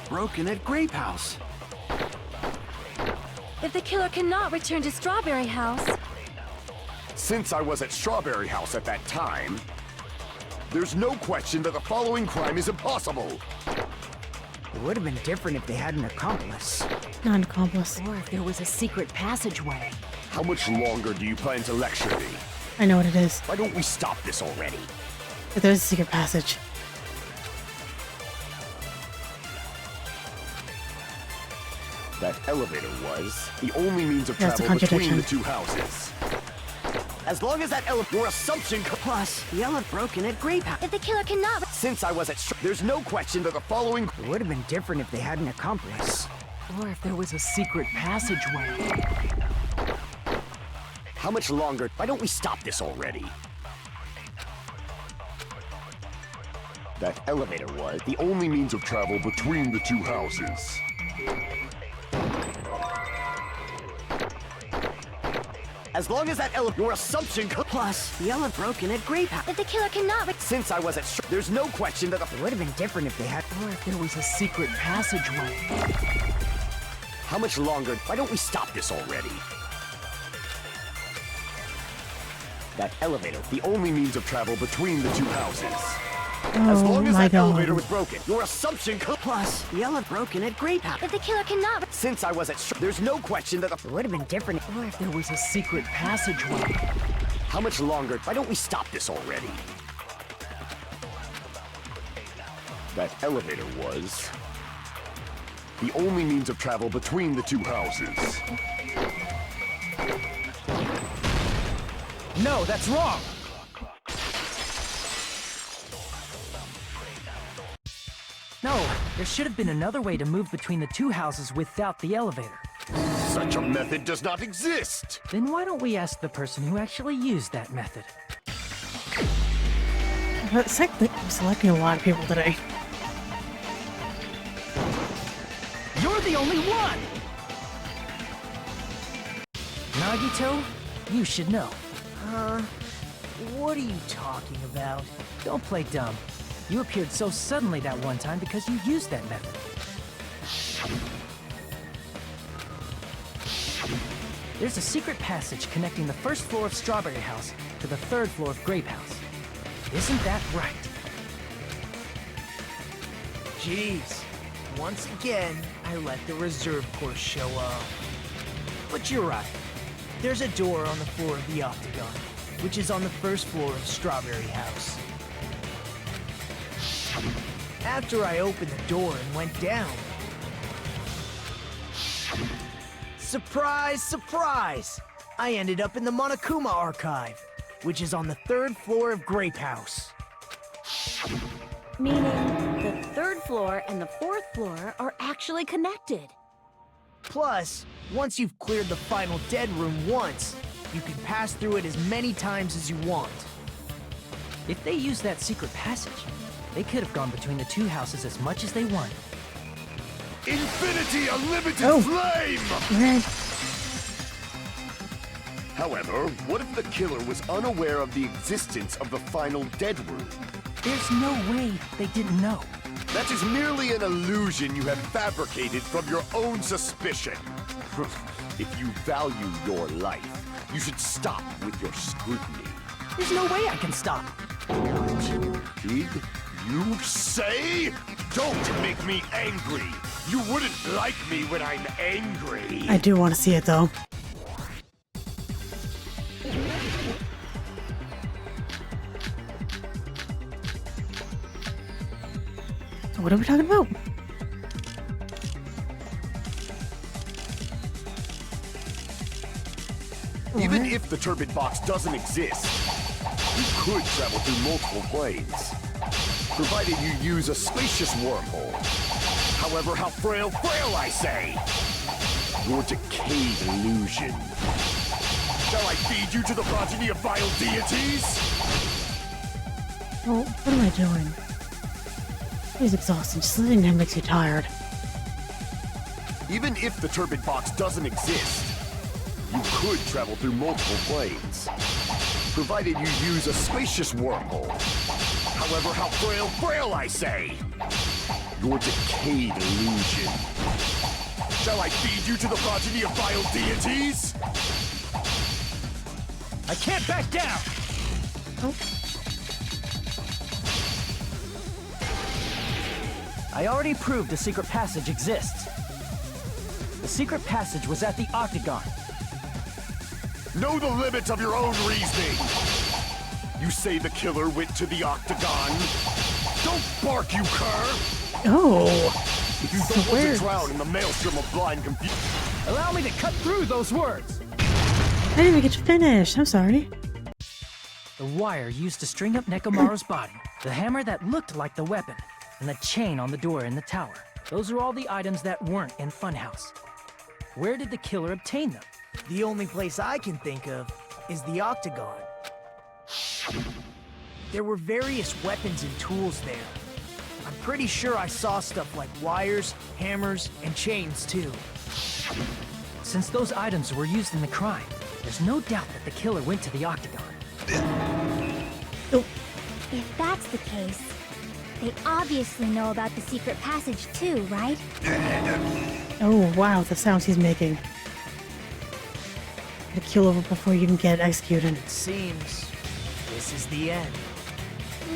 broken at Grape House. If the killer cannot return to Strawberry House... Since I was at Strawberry House at that time, there's no question that the following crime is impossible. It would have been different if they had an accomplice. Not an accomplice. Or if there was a secret passageway. How much longer do you plan to lecture me? I know what it is. Why don't we stop this already? But there's a secret passage. That elevator was the only means of That's a travel between contradiction. the two houses. As long as that your assumption Plus, the elevator broken at Grape House. If the killer cannot... Since I was at there's no question that the following It would have been different if they had an accomplice. Or if there was a secret passageway. How much longer? Why don't we stop this already? That elevator was the only means of travel between the two houses. As long as that your assumption plus the elevator broken at Grape House. But the killer cannot Since I was at there's no question that It would have been different if they had. Or if there was a secret passageway. How much longer? Why don't we stop this already? That elevator, the only means of travel between the two houses. As long as my that God. elevator was broken, your assumption plus the elevator broken at Grape House. But the killer cannot Since I was at there's no question that It would have been different. Or if there was a secret passageway. How much longer? Why don't we stop this already? That elevator was the only means of travel between the two houses. No, that's wrong! No, there should have been another way to move between the two houses without the elevator. Such a method does not exist! Then why don't we ask the person who actually used that method? It's like I'm selecting a lot of people today. You're the only one! Nagito, you should know. What are you talking about? Don't play dumb. You appeared so suddenly that one time because you used that method. There's a secret passage connecting the first floor of Strawberry House to the third floor of Grape House. Isn't that right? Jeez. Once again, I let the reserve course show up. But you're right. There's a door on the floor of the Octagon, which is on the first floor of Strawberry House. After I opened the door and went down... Surprise, surprise! I ended up in the Monokuma Archive, which is on the third floor of Grape House. Meaning, the third floor and the fourth floor are actually connected. Plus, once you've cleared the final dead room once, you can pass through it as many times as you want. If they used that secret passage, they could have gone between the two houses as much as they wanted. Infinity Unlimited Oh. Flame! Okay. However, what if the killer was unaware of the existence of the final dead room? There's no way they didn't know. That is merely an illusion you have fabricated from your own suspicion. If you value your life, you should stop with your scrutiny. There's no way I can stop. Did you say? Don't make me angry! You wouldn't like me when I'm angry! I do want to see it though. So what are we talking about? Even if the turbid box doesn't exist, you could travel through multiple planes, provided you use a spacious wormhole. However, how frail I say! Your decayed illusion. Shall I feed you to the progeny of vile deities? Oh, what am I doing? It's exhausting. Just sitting there makes you tired. Even if the turbid box doesn't exist, you could travel through multiple planes, provided you use a spacious wormhole. However, how frail I say! Your decayed illusion. Shall I feed you to the progeny of vile deities? I can't back down! I already proved the secret passage exists. The secret passage was at the Octagon. Know the limits of your own reasoning! You say the killer went to the Octagon? Don't bark, you cur! Oh, If you don't want to drown in the maelstrom of blind confusion... Allow me to cut through those words! I didn't even get to finish. I'm sorry. The wire used to string up Nekomaru's body, the hammer that looked like the weapon, and the chain on the door in the tower. Those are all the items that weren't in Funhouse. Where did the killer obtain them? The only place I can think of is the Octagon. There were various weapons and tools there. I'm pretty sure I saw stuff like wires, hammers, and chains too. Since those items were used in the crime, There's no doubt that the killer went to the octagon. Oh, If that's the case, they obviously know about the secret passage too, right? oh wow, the sounds he's making. The kill over before you even get executed. It seems this is the end.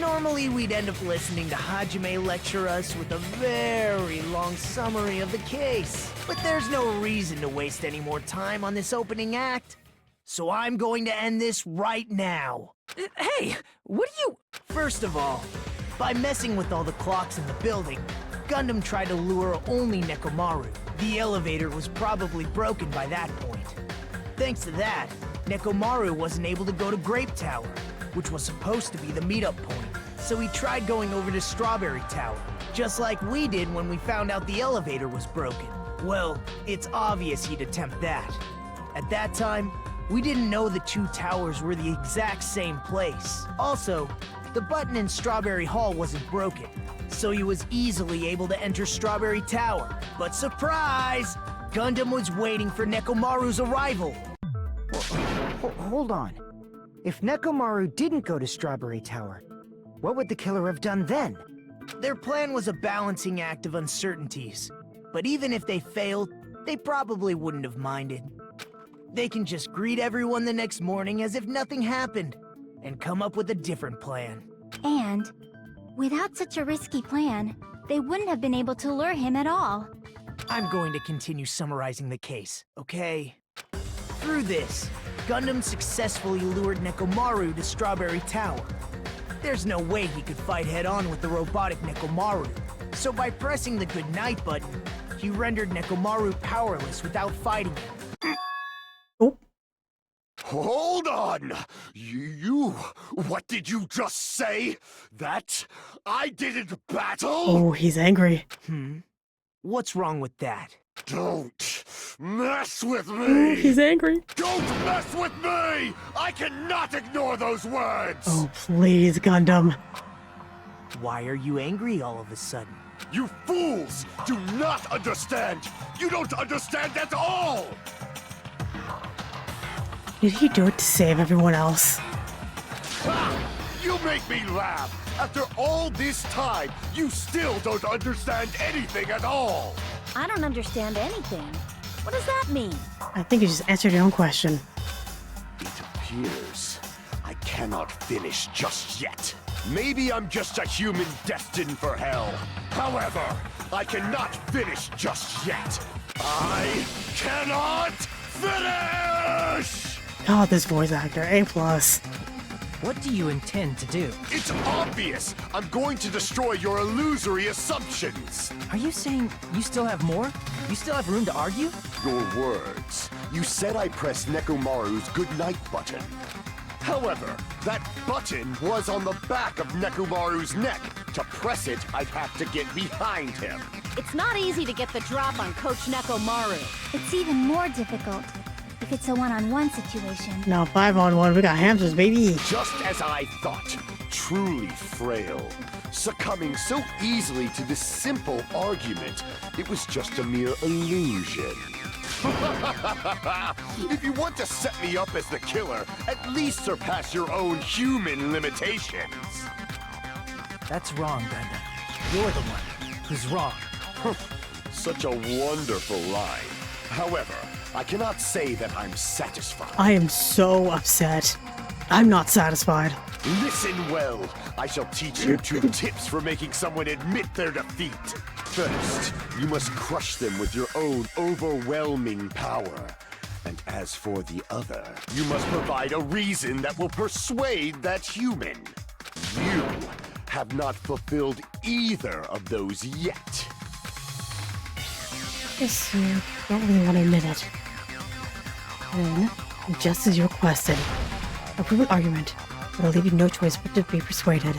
Normally, we'd end up listening to Hajime lecture us with a very long summary of the case. But there's no reason to waste any more time on this opening act. So I'm going to end this right now. Hey, what are you... First of all, by messing with all the clocks in the building, Gundam tried to lure only Nekomaru. The elevator was probably broken by that point. Thanks to that, Nekomaru wasn't able to go to Grape Tower, which was supposed to be the meetup point. So he tried going over to Strawberry Tower, just like we did when we found out the elevator was broken. Well, it's obvious he'd attempt that. At that time, we didn't know the two towers were the exact same place. Also, the button in Strawberry Hall wasn't broken, so he was easily able to enter Strawberry Tower. But surprise! Gundam was waiting for Nekomaru's arrival. Hold on. If Nekomaru didn't go to Strawberry Tower, what would the killer have done then? Their plan was a balancing act of uncertainties. But even if they failed, they probably wouldn't have minded. They can just greet everyone the next morning as if nothing happened, and come up with a different plan. And, without such a risky plan, they wouldn't have been able to lure him at all. I'm going to continue summarizing the case, okay? Through this, Gundam successfully lured Nekomaru to Strawberry Tower. There's no way he could fight head-on with the robotic Nekomaru, so by pressing the goodnight button, he rendered Nekomaru powerless without fighting him. oh, Hold on! What did you just say? That I didn't battle? oh, he's angry. What's wrong with that? Don't mess with Oh, me! he's angry. Don't mess with me! I cannot ignore those words! Oh, please, Gundam. Why are you angry all of a sudden? You fools do not understand! You don't understand at all! Did he do it to save everyone else? Ha! You make me laugh! After all this time, you still don't understand anything at all! I don't understand anything. What does that mean? I think you just answered your own question. It appears I cannot finish just yet. Maybe I'm just a human destined for hell. However, I cannot finish just yet. I cannot finish! God, this voice actor, A+. What do you intend to do? It's obvious! I'm going to destroy your illusory assumptions! Are you saying you still have more? You still have room to argue? Your words. You said I pressed Nekomaru's goodnight button. However, that button was on the back of Nekomaru's neck. To press it, I'd have to get behind him. It's not easy to get the drop on Coach Nekomaru. It's even more difficult if it's a one-on-one situation. Now 5-on-1, we got hamsters, baby. Just as I thought, truly frail. Succumbing so easily to this simple argument, it was just a mere illusion. If you want to set me up as the killer, at least surpass your own human limitations. That's wrong, Gundam. You're the one who's wrong. Such a wonderful line. However, I cannot say that I'm satisfied. I am so upset. I'm not satisfied. Listen well. I shall teach you 2 tips for making someone admit their defeat. First, you must crush them with your own overwhelming power. And as for the other, you must provide a reason that will persuade that human. You have not fulfilled either of those yet. Guess you don't really want to admit it. Then, just as you requested, a proven argument will leave you no choice but to be persuaded.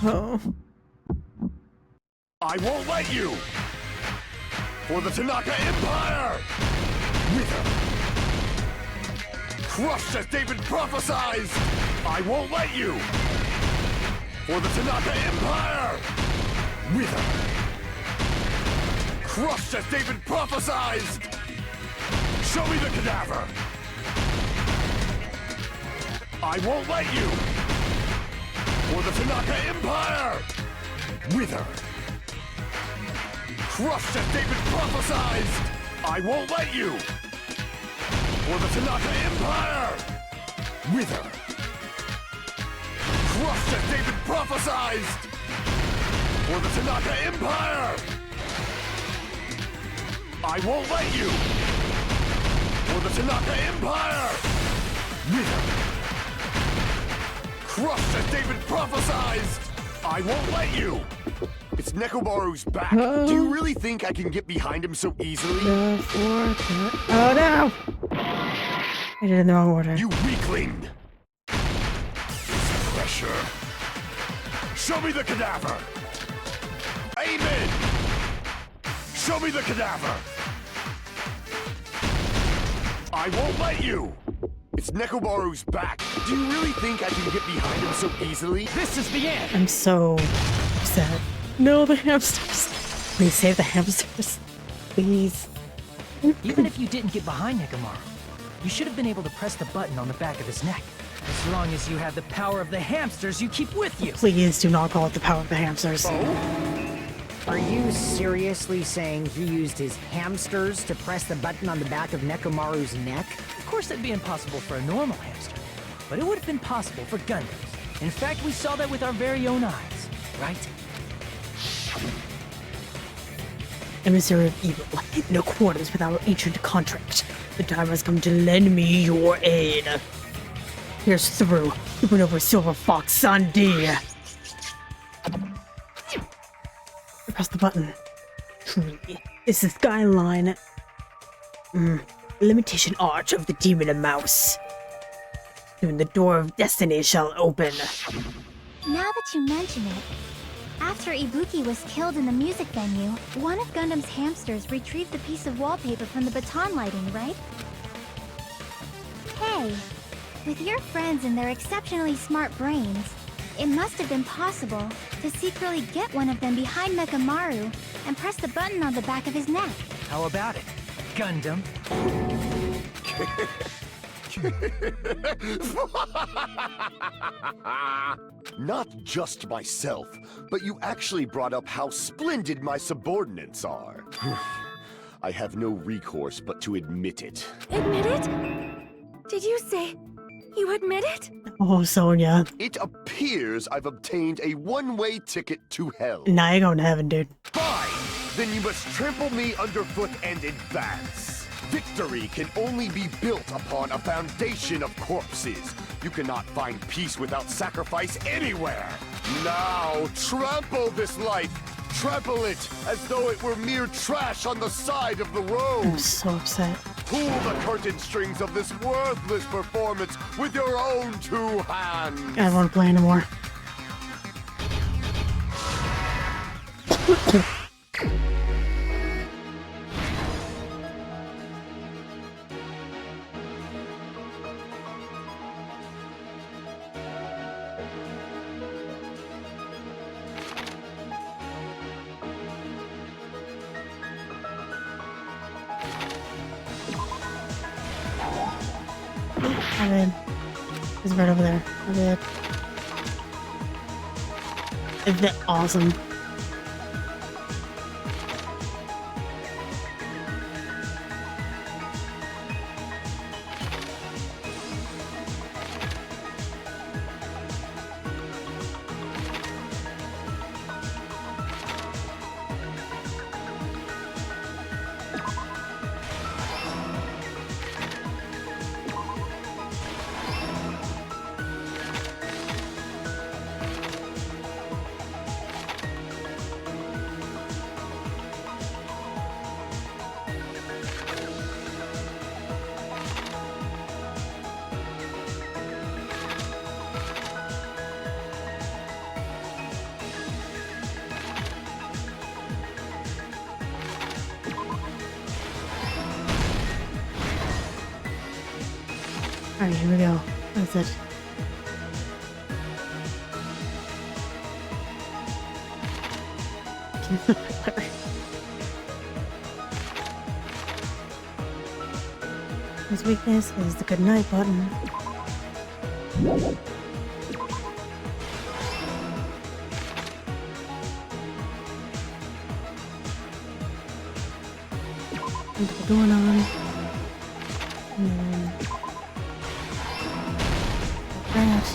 Oh. I won't let you! For the Tanaka Empire! Wither! Crushed as David prophesied! I won't let you! For the Tanaka Empire! Wither! Crushed as David prophesied! Show me the cadaver! I won't let you! For the Tanaka Empire! Wither! Crushed as David prophesied! I won't let you! For the Tanaka Empire! Wither! Crushed as David prophesied! For the Tanaka Empire! I won't let you! For the Tanaka Empire! Wither! Crushed as David prophesied! I won't let you! It's Nekomaru's back. Do you really think I can get behind him so easily? Oh no! I did it in the wrong order. You weakling! It's pressure. Show me the cadaver! Amen! Show me the cadaver! I won't let you! It's Nekomaru's back. Do you really think I can get behind him so easily? This is the end! I'm so upset. No, the hamsters. Please save the hamsters. Please. Even if you didn't get behind Nekomaru, you should have been able to press the button on the back of his neck. As long as you have the power of the hamsters you keep with you. Please do not call it the power of the hamsters. Are you seriously saying he used his hamsters to press the button on the back of Nekomaru's neck? Of course that'd be impossible for a normal hamster, but it would have been possible for Gundams. In fact, we saw that with our very own eyes, right? Emissary of evil, in accordance with our ancient contract, the time has come to lend me your aid. Pierce through, open over Silver Fox Sandy. Press the button. Truly, it's the skyline. Limitation arch of the demon and mouse. Soon the door of destiny shall open. Now that you mention it, after Ibuki was killed in the music venue, one of Gundam's hamsters retrieved the piece of wallpaper from the baton lighting, right? Hey, with your friends and their exceptionally smart brains, it must have been possible to secretly get one of them behind Nekomaru and press the button on the back of his neck. How about it, Gundam? Not just myself, but you actually brought up how splendid my subordinates are. I have no recourse but to admit it. Admit it? Did you say you admit it? Oh, Sonia. It appears I've obtained a one-way ticket to hell. Now you're going to heaven, dude. Fine! Then you must trample me underfoot and advance. Victory can only be built upon a foundation of corpses. You cannot find peace without sacrifice anywhere. Now, trample this life. Trample it as though it were mere trash on the side of the road. I'm so upset. Pull the curtain strings of this worthless performance with your own two hands. I don't want to play anymore. I'm in. It's right over there. I'm in. Isn't it awesome? Alright, here we go. That's it. His weakness is the good night button. Into the doorknob. And then that.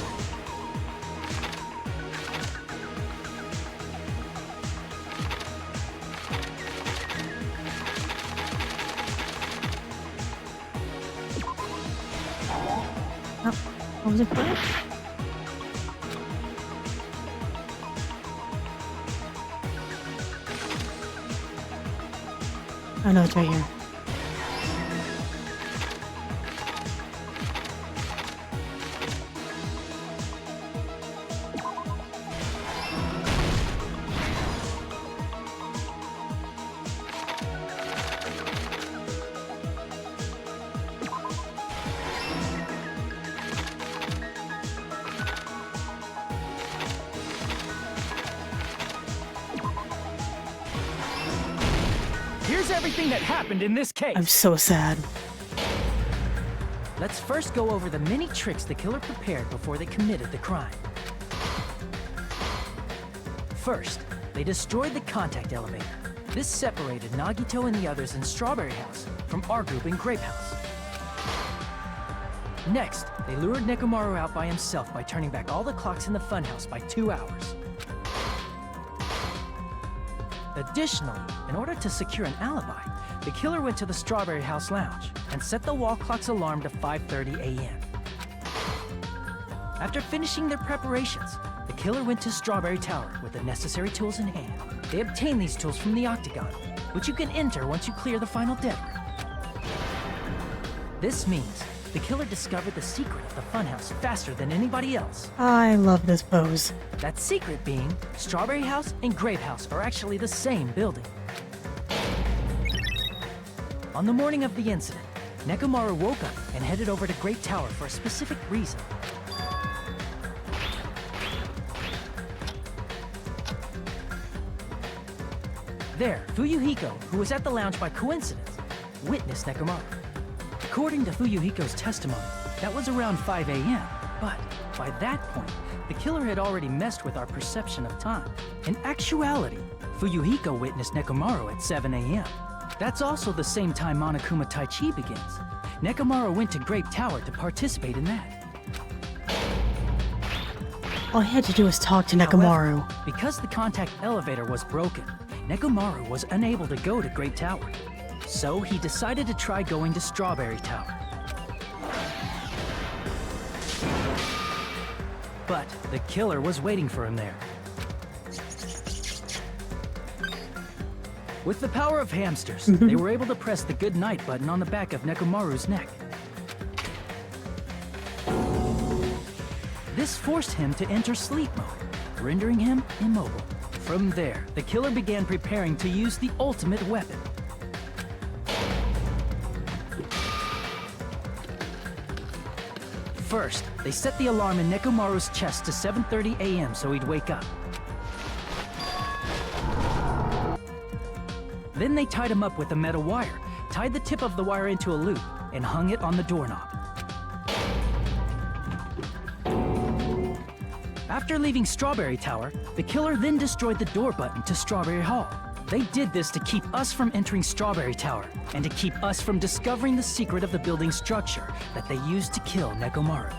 Oh, what was it for? Oh no, it's right here. Here's everything that happened in this case. I'm so sad. Let's first go over the many tricks the killer prepared before they committed the crime. First, they destroyed the contact elevator. This separated Nagito and the others in Strawberry House from our group in Grape House. Next, they lured Nekomaru out by himself by turning back all the clocks in the funhouse by 2 hours. Additionally, in order to secure an alibi, the killer went to the Strawberry House lounge and set the wall clock's alarm to 5:30 a.m. After finishing their preparations, the killer went to Strawberry Tower with the necessary tools in hand. They obtained these tools from the octagon, which you can enter once you clear the final dead room. This means the killer discovered the secret of the funhouse faster than anybody else. I love this pose. That secret being, Strawberry House and Grape House are actually the same building. On the morning of the incident, Nekomaru woke up and headed over to Grape Tower for a specific reason. There, Fuyuhiko, who was at the lounge by coincidence, witnessed Nekomaru. According to Fuyuhiko's testimony, that was around 5 a.m., but by that point, the killer had already messed with our perception of time. In actuality, Fuyuhiko witnessed Nekomaru at 7 a.m. That's also the same time Monokuma Taichi begins. Nekomaru went to Grape Tower to participate in that. All he had to do was talk to Nekomaru. However, because the contact elevator was broken, Nekomaru was unable to go to Grape Tower. So he decided to try going to Strawberry Tower. But the killer was waiting for him there. With the power of hamsters, they were able to press the good night button on the back of Nekomaru's neck. This forced him to enter sleep mode, rendering him immobile. From there, the killer began preparing to use the ultimate weapon. First, they set the alarm in Nekomaru's chest to 7:30 a.m. so he'd wake up. Then they tied him up with a metal wire, tied the tip of the wire into a loop, and hung it on the doorknob. After leaving Strawberry Tower, the killer then destroyed the door button to Strawberry Hall. They did this to keep us from entering Strawberry Tower, and to keep us from discovering the secret of the building's structure that they used to kill Nekomaru.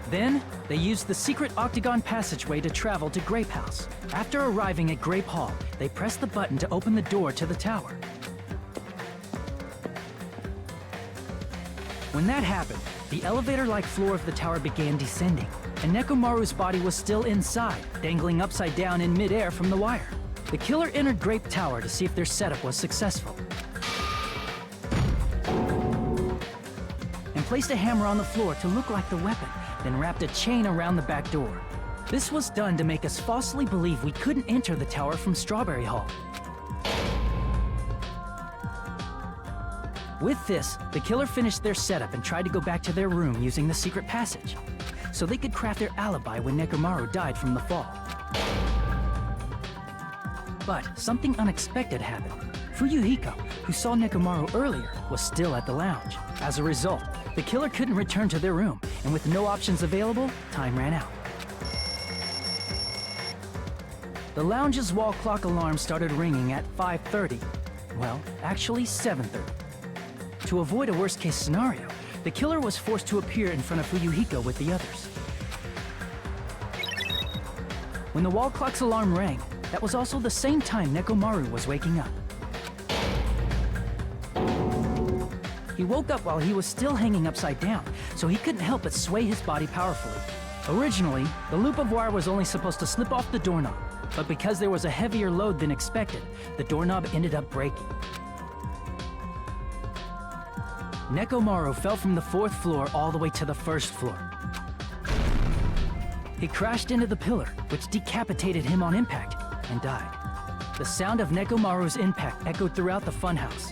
Then, they used the secret octagon passageway to travel to Grape House. After arriving at Grape Hall, they pressed the button to open the door to the tower. When that happened, the elevator-like floor of the tower began descending, and Nekomaru's body was still inside, dangling upside down in midair from the wire. The killer entered Grape Tower to see if their setup was successful, and placed a hammer on the floor to look like the weapon, then wrapped a chain around the back door. This was done to make us falsely believe we couldn't enter the tower from Strawberry Hall. With this, the killer finished their setup and tried to go back to their room using the secret passage, so they could craft their alibi when Nekomaru died from the fall. But something unexpected happened. Fuyuhiko, who saw Nekomaru earlier, was still at the lounge. As a result, the killer couldn't return to their room, and with no options available, time ran out. The lounge's wall clock alarm started ringing at 5:30. Well, actually 7:30. To avoid a worst-case scenario, the killer was forced to appear in front of Fuyuhiko with the others. When the wall clock's alarm rang, that was also the same time Nekomaru was waking up. He woke up while he was still hanging upside down, so he couldn't help but sway his body powerfully. Originally, the loop of wire was only supposed to slip off the doorknob, but because there was a heavier load than expected, the doorknob ended up breaking. Nekomaru fell from the 4th floor all the way to the 1st floor. He crashed into the pillar, which decapitated him on impact, and died. The sound of Nekomaru's impact echoed throughout the funhouse.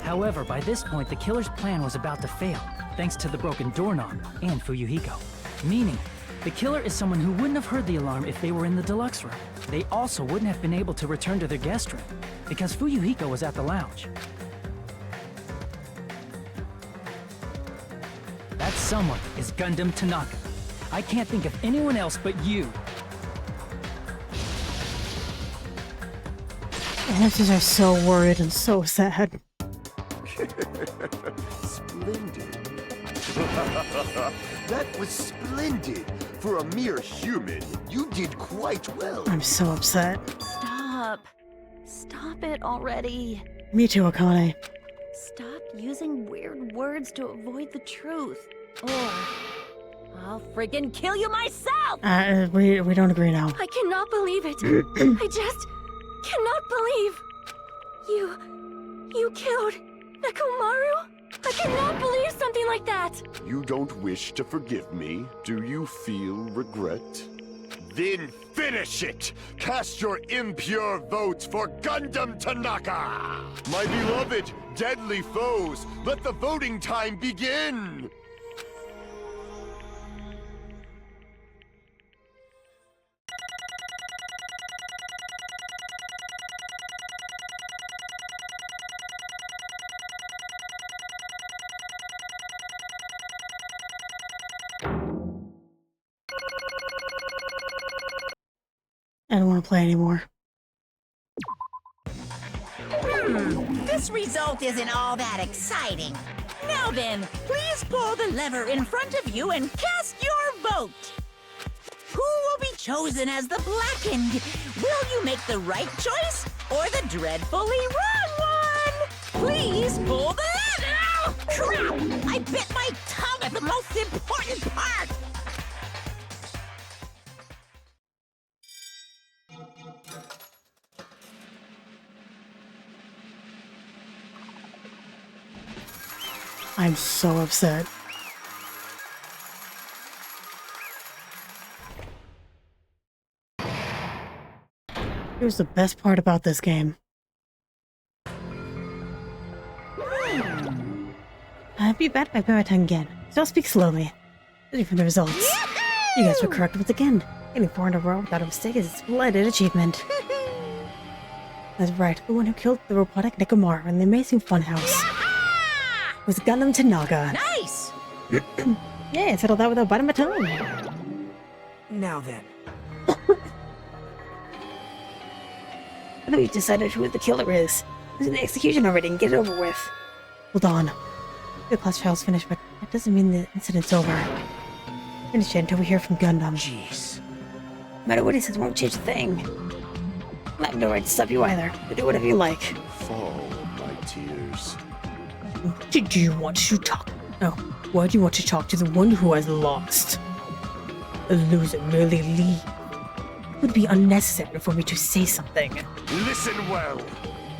However, by this point, the killer's plan was about to fail, thanks to the broken doorknob and Fuyuhiko. Meaning, the killer is someone who wouldn't have heard the alarm if they were in the deluxe room. They also wouldn't have been able to return to their guest room, because Fuyuhiko was at the lounge. That someone is Gundam Tanaka. I can't think of anyone else but you. The answers are so worried and so sad. Splendid. That was splendid. For a mere human, you did quite well. I'm so upset. Stop. Stop it already. Me too, Akane. Stop using weird words to avoid the truth. Or I'll friggin' kill you myself! We don't agree now. I cannot believe it. I just cannot believe. You killed Nekomaru? I cannot believe something like that. You don't wish to forgive me? Do you feel regret? Then finish it! Cast your impure votes for Gundam Tanaka! My beloved, deadly foes, let the voting time begin! I don't want to play anymore. This result isn't all that exciting. Now then, please pull the lever in front of you and cast your vote. Who will be chosen as the blackened? Will you make the right choice or the dreadfully wrong one? Please pull the lever! Oh, crap! I bit my tongue at the most important part! I'm so upset. Here's the best part about this game. I'd be bad if I bit my tongue again, so I'll speak slowly. Judging from the results. You guys were correct once again. Getting 4 in a row without a mistake is a splendid achievement. That's right, the one who killed the robotic Nekomaru in the amazing funhouse was Gundam Tanaka. Nice! Yeah, I settled that without biting my tongue. Now then. I know you decided who the killer is. There's an execution already and get it over with. Hold on. The class trial's finished, but that doesn't mean the incident's over. Finish it until we hear from Gundam. Jeez. No matter what he says won't change a thing. I have no right to stop you either, so do whatever you like. Fall, my tears. Did you want to talk? No. Why do you want to talk to the one who has lost? A loser merely leave. It would be unnecessary for me to say something. Listen well.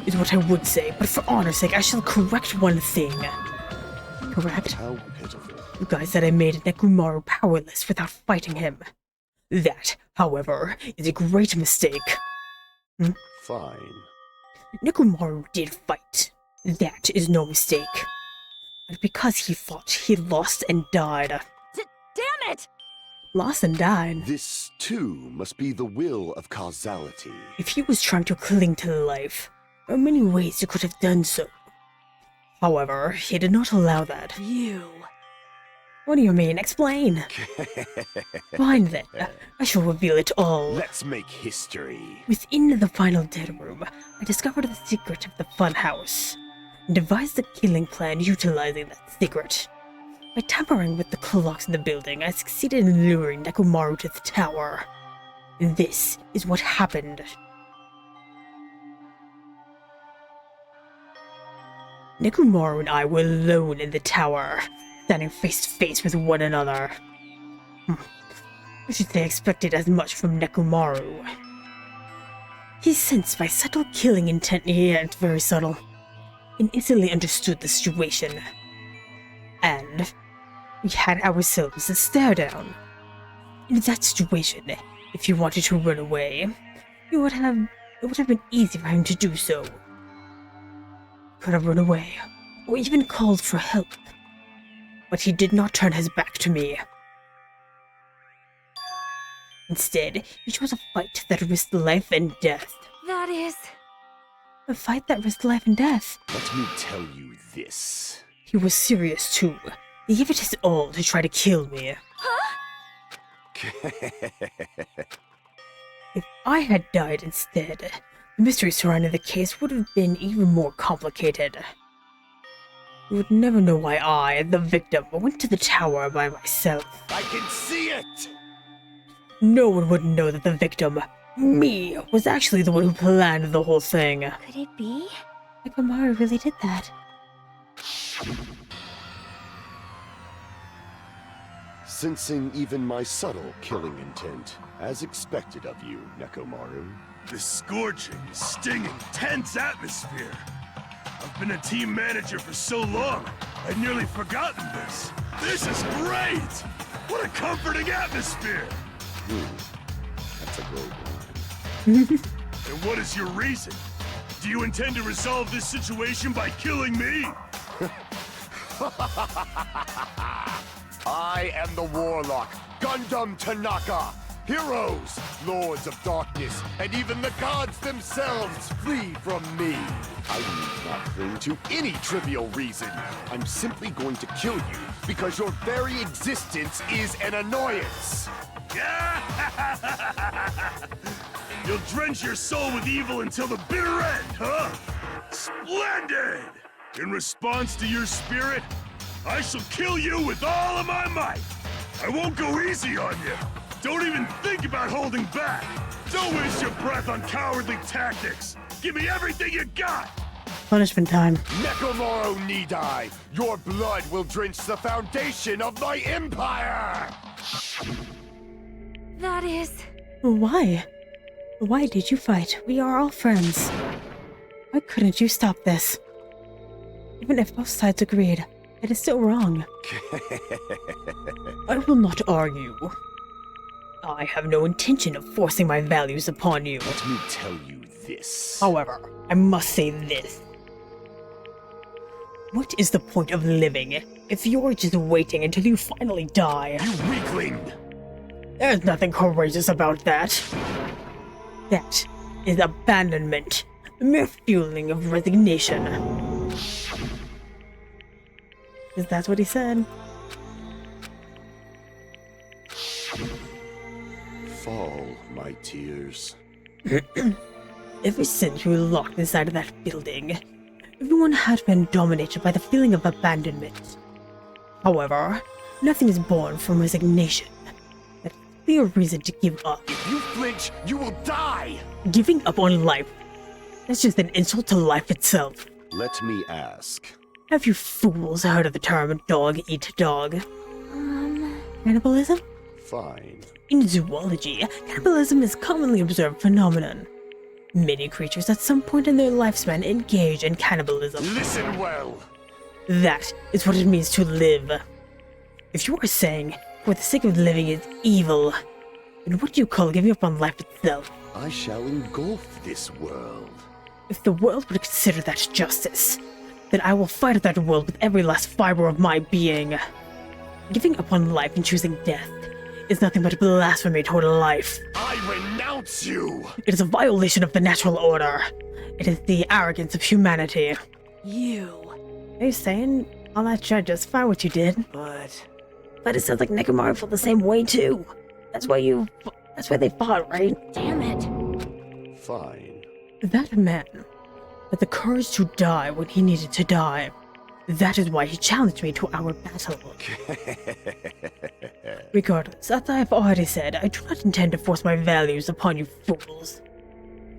Is what I would say, but for honor's sake, I shall correct one thing. Correct? How pitiful. You guys said I made Nekomaru powerless without fighting him. That, however, is a great mistake. Fine. Nekomaru did fight. That is no mistake. But because he fought, he lost and died. Damn it! Lost and died? This too, must be the will of causality. If he was trying to cling to life, there are many ways he could have done so. However, he did not allow that. You. What do you mean? Explain. Fine then, I shall reveal it all. Let's make history. Within the final dead room, I discovered the secret of the funhouse, and devised a killing plan utilizing that secret. By tampering with the clocks in the building, I succeeded in luring Nekomaru to the tower. And this is what happened. Nekomaru and I were alone in the tower, standing face to face with one another. I should say I expected as much from Nekomaru. He sensed my subtle killing intent, yet very subtle, and instantly understood the situation. And we had ourselves a stare down. In that situation, if he wanted to run away, it would have been easy for him to do so. He could have run away, or even called for help. But he did not turn his back to me. Instead, he chose a fight that risked life and death. That is... A fight that risked life and death. Let me tell you this. He was serious too. He gave it his all to try to kill me. If I had died instead, the mystery surrounding the case would have been even more complicated. You would never know why I, the victim, went to the tower by myself. I can see it! No one would know that the victim, me, was actually the one who planned the whole thing. Could it be? Nekomaru really did that. Sensing even my subtle killing intent, as expected of you, Nekomaru. This scorching, stinging, tense atmosphere. I've been a team manager for so long, I'd nearly forgotten this. This is great! What a comforting atmosphere! That's a great one. And what is your reason? Do you intend to resolve this situation by killing me? I am the Warlock, Gundam Tanaka. Heroes, Lords of Darkness, and even the gods themselves flee from me. I need not cling to any trivial reason. I'm simply going to kill you because your very existence is an annoyance. You'll drench your soul with evil until the bitter end, huh? Splendid! In response to your spirit, I shall kill you with all of my might. I won't go easy on you. Don't even think about holding back. Don't waste your breath on cowardly tactics. Give me everything you got. Punishment time. Nekomaru Nidai, your blood will drench the foundation of my empire! That is... Why? Why did you fight? We are all friends. Why couldn't you stop this? Even if both sides agreed, it is still wrong. I will not argue. I have no intention of forcing my values upon you. Let me tell you this. However, I must say this. What is the point of living if you're just waiting until you finally die? You weakling! There's nothing courageous about that. That is abandonment, the mere fueling of resignation. Is that what he said? Fall, my tears. Ever since we were locked inside of that building, everyone had been dominated by the feeling of abandonment. However, nothing is born from resignation. That's a clear reason to give up. If you flinch, you will die! Giving up on life, that's just an insult to life itself. Let me ask. Have you fools heard of the term dog eat dog? Cannibalism? Fine. In zoology, cannibalism is a commonly observed phenomenon. Many creatures at some point in their lifespan engage in cannibalism. Listen well! That is what it means to live. If you are saying, for the sake of living is evil, then what do you call giving up on life itself? I shall engulf this world. If the world would consider that justice, then I will fight that world with every last fiber of my being. Giving up on life and choosing death is nothing but blasphemy toward life. I renounce you! It is a violation of the natural order. It is the arrogance of humanity. You. Are you saying all that should justify what you did? But it sounds like Nekomaru felt the same way too. That's why they fought, right? Damn it. Fine. That man had the courage to die when he needed to die. That is why he challenged me to our battle. Regardless, as I have already said, I do not intend to force my values upon you fools.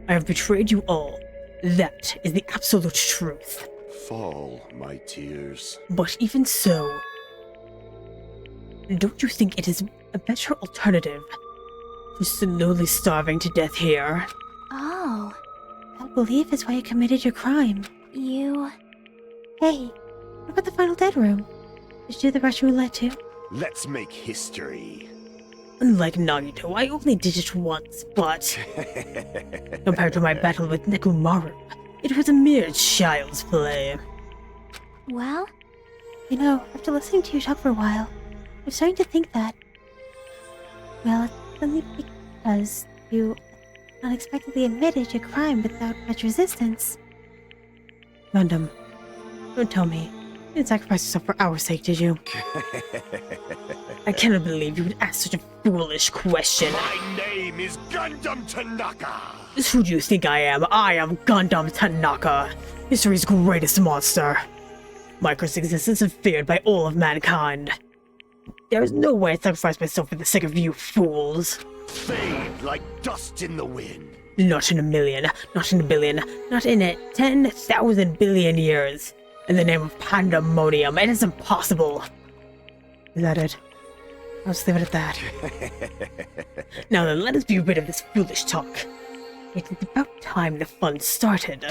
I have betrayed you all. That is the absolute truth. Fall, my tears. But even so, don't you think it is a better alternative to slowly starving to death here? Oh, I believe is why you committed your crime. you... Hey, what about the final dead room? Did you do the Russian roulette too? Let's make history. Unlike Nagito, I only did it once, but compared to my battle with Nekomaru, it was a mere child's play. Well, You know, after listening to you talk for a while, I'm starting to think that, well, it's only because you unexpectedly admitted your crime without much resistance. Gundam, don't tell me. You didn't sacrifice yourself for our sake, did you? I cannot believe you would ask such a foolish question. My name is Gundam Tanaka! Who do you think I am? I am Gundam Tanaka, history's greatest monster. My cursed existence is feared by all of mankind. There is no way I sacrifice myself for the sake of you fools. Fade like dust in the wind. Not in a million, not in a billion, not in 10,000 billion years. In the name of pandemonium, it is impossible. Is that it? I'll just leave it at that. Now then, let us be rid of this foolish talk. It is about time the fun started.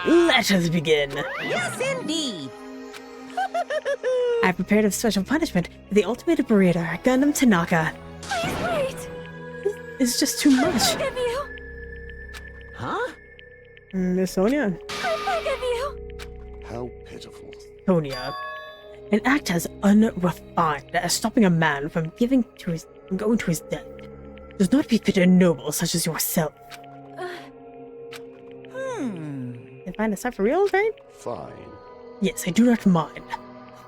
Let us begin. Yes, indeed. I prepared a special punishment for the ultimate breeder, Gundam Tanaka. Please wait! It's just too much. I beg of you! Huh? Miss Sonia. I beg of you! How pitiful. Sonia. An act as unrefined as stopping a man from going to his death does not befit a noble such as yourself. You find this out for real, right? Fine. Yes, I do not mind.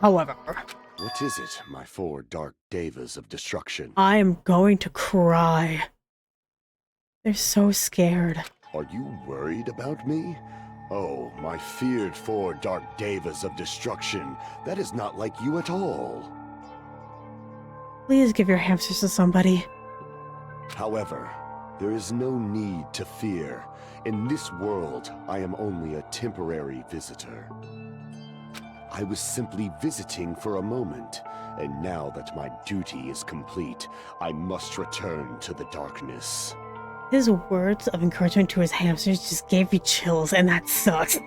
However, What is it, my four dark devas of destruction? I am going to cry. They're so scared. Are you worried about me? Oh, my feared four dark devas of destruction. That is not like you at all. Please give your hamsters to somebody. However, there is no need to fear. In this world, I am only a temporary visitor. I was simply visiting for a moment, and now that my duty is complete, I must return to the darkness. His words of encouragement to his hamsters just gave me chills, and that sucks.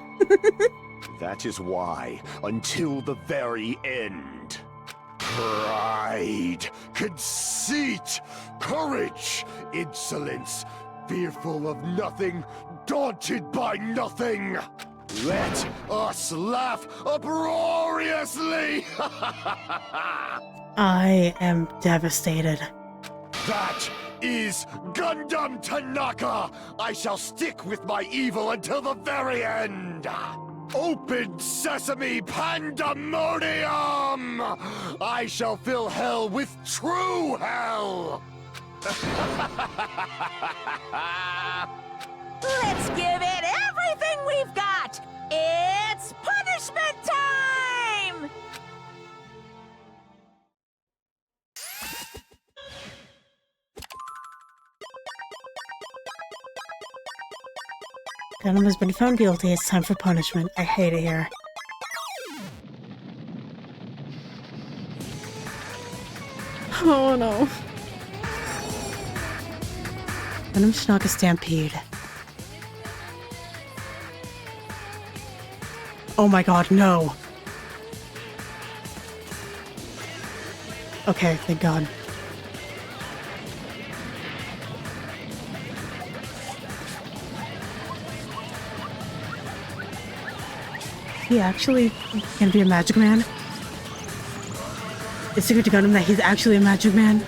That is why, until the very end, pride, conceit, courage, insolence, fearful of nothing, daunted by nothing. Let us laugh uproariously! I am devastated. That is Gundam Tanaka! I shall stick with my evil until the very end! Open sesame pandemonium! I shall fill hell with true hell! Let's give it everything we've got! It's punishment time! Gundam has been found guilty. It's time for punishment. I hate it here. Oh no. Gundam Tanaka Stampede. Oh my god, no. Okay, thank god. He actually gonna be a magic man? Is secret to Gundam that he's actually a magic man?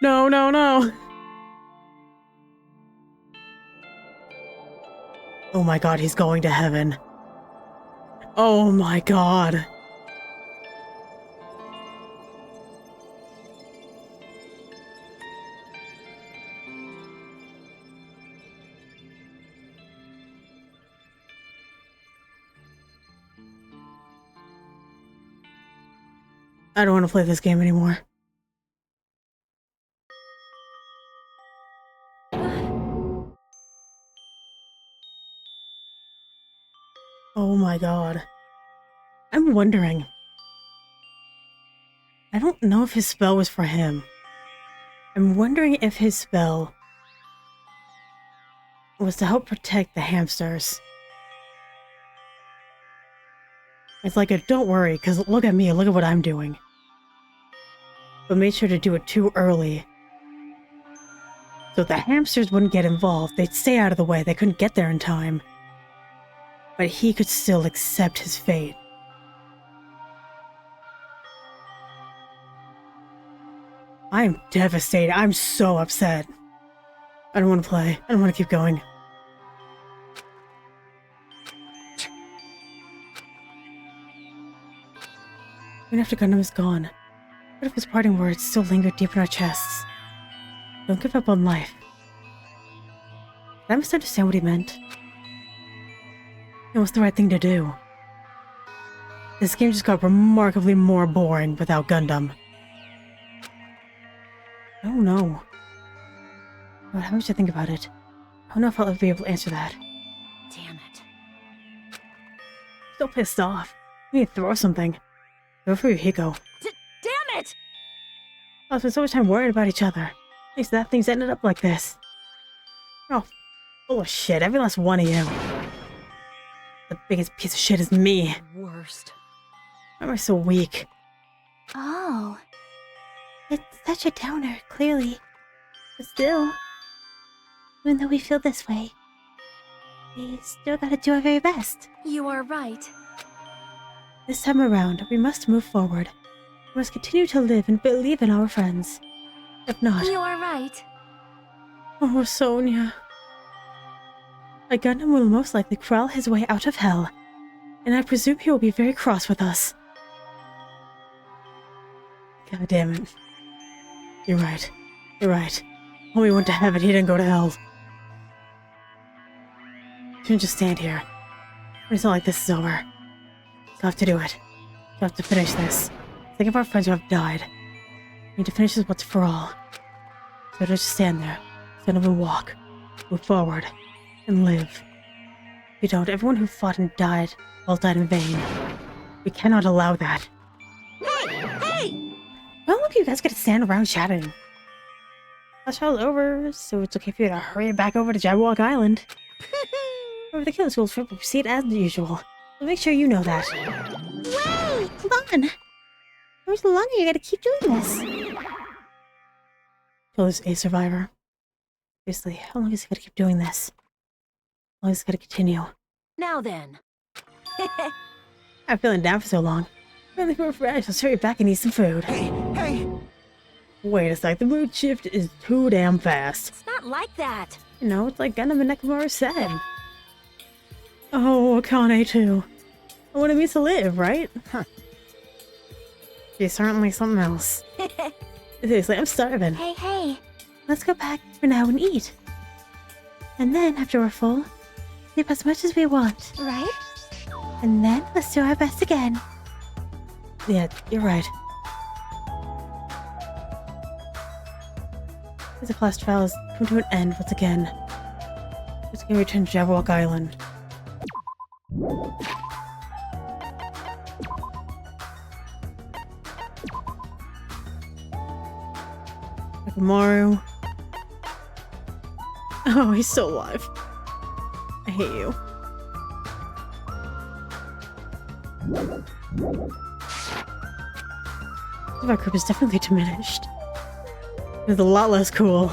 No, no, no. Oh my god, he's going to heaven. Oh my god. I don't want to play this game anymore. Oh my god. I'm wondering. I don't know if his spell was for him. I'm wondering if his spell was to help protect the hamsters. It's like a don't worry, because look at me, look at what I'm doing. But made sure to do it too early. So the hamsters wouldn't get involved, they'd stay out of the way, they couldn't get there in time. But he could still accept his fate. I am devastated. I'm so upset. I don't want to play. I don't want to keep going. Even after Gundam is gone, what if his parting words still linger deep in our chests? Don't give up on life. Did I misunderstand what he meant? It was the right thing to do. This game just got remarkably more boring without Gundam. I don't know. But how much I think about it, I don't know if I'll ever be able to answer that. Damn it. So pissed off. I need to throw something. Go for you, Hiko. Damn it! I spent so much time worrying about each other. Thanks to that things ended up like this. Oh, full of shit, every last one of you. The biggest piece of shit is me. Worst. Why am I so weak? Oh. It's such a downer, clearly. But still, even though we feel this way, we still gotta do our very best. You are right. This time around, we must move forward. We must continue to live and believe in our friends. If not... You are right. Oh, Sonia. A Gundam will most likely crawl his way out of hell, and I presume he will be very cross with us. God damn it. You're right. You're right. When we went to heaven, he didn't go to hell. Shouldn't just stand here. It's not like this is over. So I have to do it. So I have to finish this. Think of our friends who have died. We need to finish this once for all. So just stand there, stand up and walk, move forward, and live. If we don't, everyone who fought and died all died in vain. We cannot allow that. Hey! Well, look, you guys get to stand around chatting. Last trial's over, so it's okay for you to hurry back over to Jabberwock Island. However, the killing schools will proceed as usual. So make sure you know that. Wait! Hold on! How much longer you gotta keep doing this? Till there's a survivor. Seriously, how long is he gonna keep doing this? How long is it gonna continue? Now then. I'm feeling down for so long. Really refreshed, let's hurry back and eat some food. Hey! Wait a sec, the mood shift is too damn fast. It's not like that. You know, it's like Gundam and Nekomaru said. Oh, Akane too. What it means to live, right? Huh. She's certainly something else. Seriously, I'm starving. Hey. Let's go back for now and eat. And then, after we're full, sleep as much as we want. Right? And then, let's do our best again. Yeah, you're right. As the class trial has come to an end once again, let's go return to Jabberwock Island. Nekomaru. Oh, he's still alive. I hate you. our group is definitely diminished. It's a lot less cool.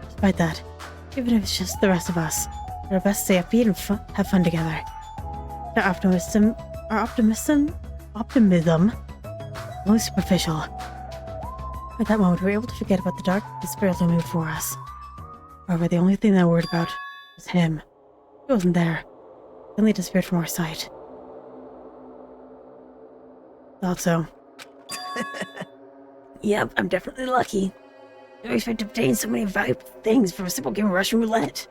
Despite that, even if it's just the rest of us, we're best to stay upbeat and have fun together. Our optimism, only superficial. At that moment, we were able to forget about the dark despair looming before us. However, the only thing that I worried about was him. He wasn't there. He suddenly disappeared from our sight. Thought so. Yep, I'm definitely lucky. I didn't expect to obtain so many valuable things from a simple game of Russian roulette.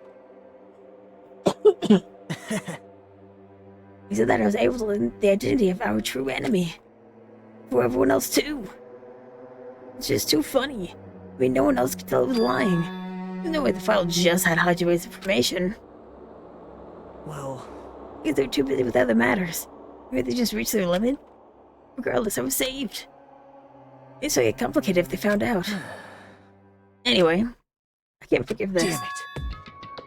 He said that I was able to learn the identity of our true enemy. For everyone else too. It's just too funny. I mean, no one else could tell it was lying. There's no way the file just had Hajime's information. Well... Because they were too busy with other matters. Maybe they just reached their limit. Regardless, I was saved. Things would get complicated if they found out. Anyway, I can't forgive this. Damn it.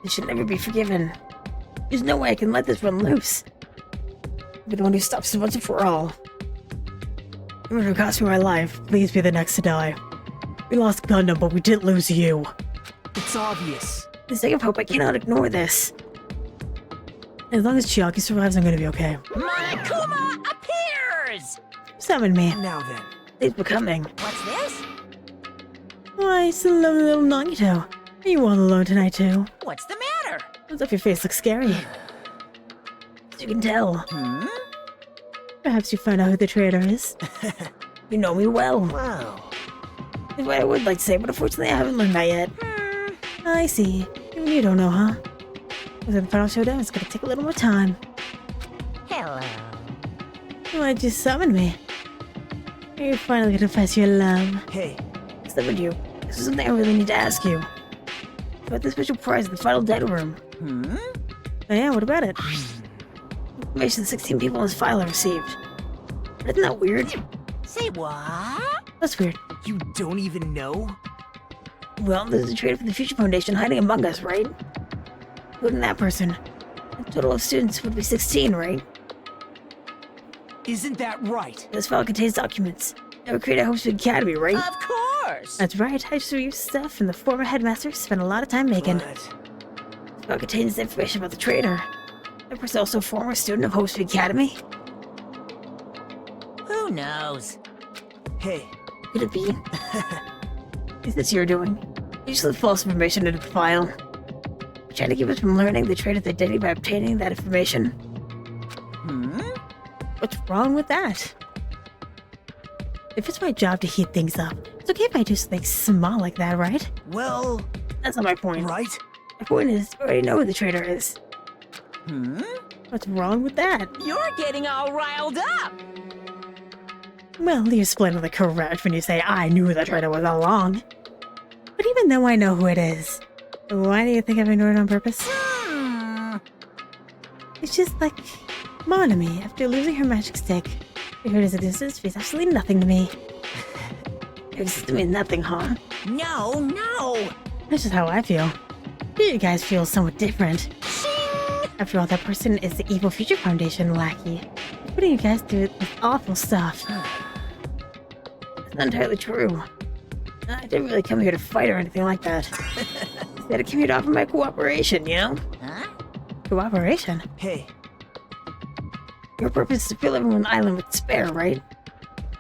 It should never be forgiven. There's no way I can let this run loose. I'll be the one who stops it once and for all. Even if it cost me my life, please be the next to die. We lost Gundam, but we didn't lose you. It's obvious. For the sake of hope, I cannot ignore this. As long as Chiaki survives, I'm gonna be okay. Monokuma appears! Summon me. Now then. He's becoming. What's this? Why, it's the lovely little Nagito. Are you all alone tonight, too? What's the matter? What's up, your face looks scary. As you can tell. Perhaps you find out who the traitor is. You know me well. Wow. That's what I would like to say, but unfortunately I haven't learned that yet. I see. Even you don't know, huh? Because the final showdown, it's gonna take a little more time. Hello. Why'd you summon me? Are you finally gonna confess your love? Hey. I summoned you. This is something I really need to ask you. About the special prize in the final data room. Oh yeah, what about it? Information 16 people in this file have received. But isn't that weird? Say what? That's weird. You don't even know? Well, there's a traitor from the Future Foundation hiding among us, right? Including that person. The total of students would be 16, right? Isn't that right? This file contains documents that were created at Hosted Academy, right? Of course! That's right. I just reviewed stuff and the former headmaster spent a lot of time making. But... This file contains information about the traitor. That person also a former student of Hosted Academy? Who knows? Hey. Could it be? Is this your doing? You just left false information into the file. You're trying to keep us from learning the traitor's identity by obtaining that information. What's wrong with that? If it's my job to heat things up, it's okay if I do something small like that, right? Well... That's not my point. Right? My point is, I already know who the traitor is. What's wrong with that? You're getting all riled up! Well, you're splendidly correct when you say I knew the traitor was all along. But even though I know who it is, why do you think I've ignored it on purpose? It's just like Monami, after losing her magic stick. I heard his existence means absolutely nothing to me. Your existence means nothing, huh? No! That's just how I feel. You guys feel somewhat different. After all, that person is the evil Future Foundation lackey. He's putting you guys through this awful stuff. That's not entirely true. I didn't really come here to fight or anything like that. Instead, I came here to offer my cooperation, you know? Huh? Cooperation? Hey. Your purpose is to fill everyone on the island with despair, right?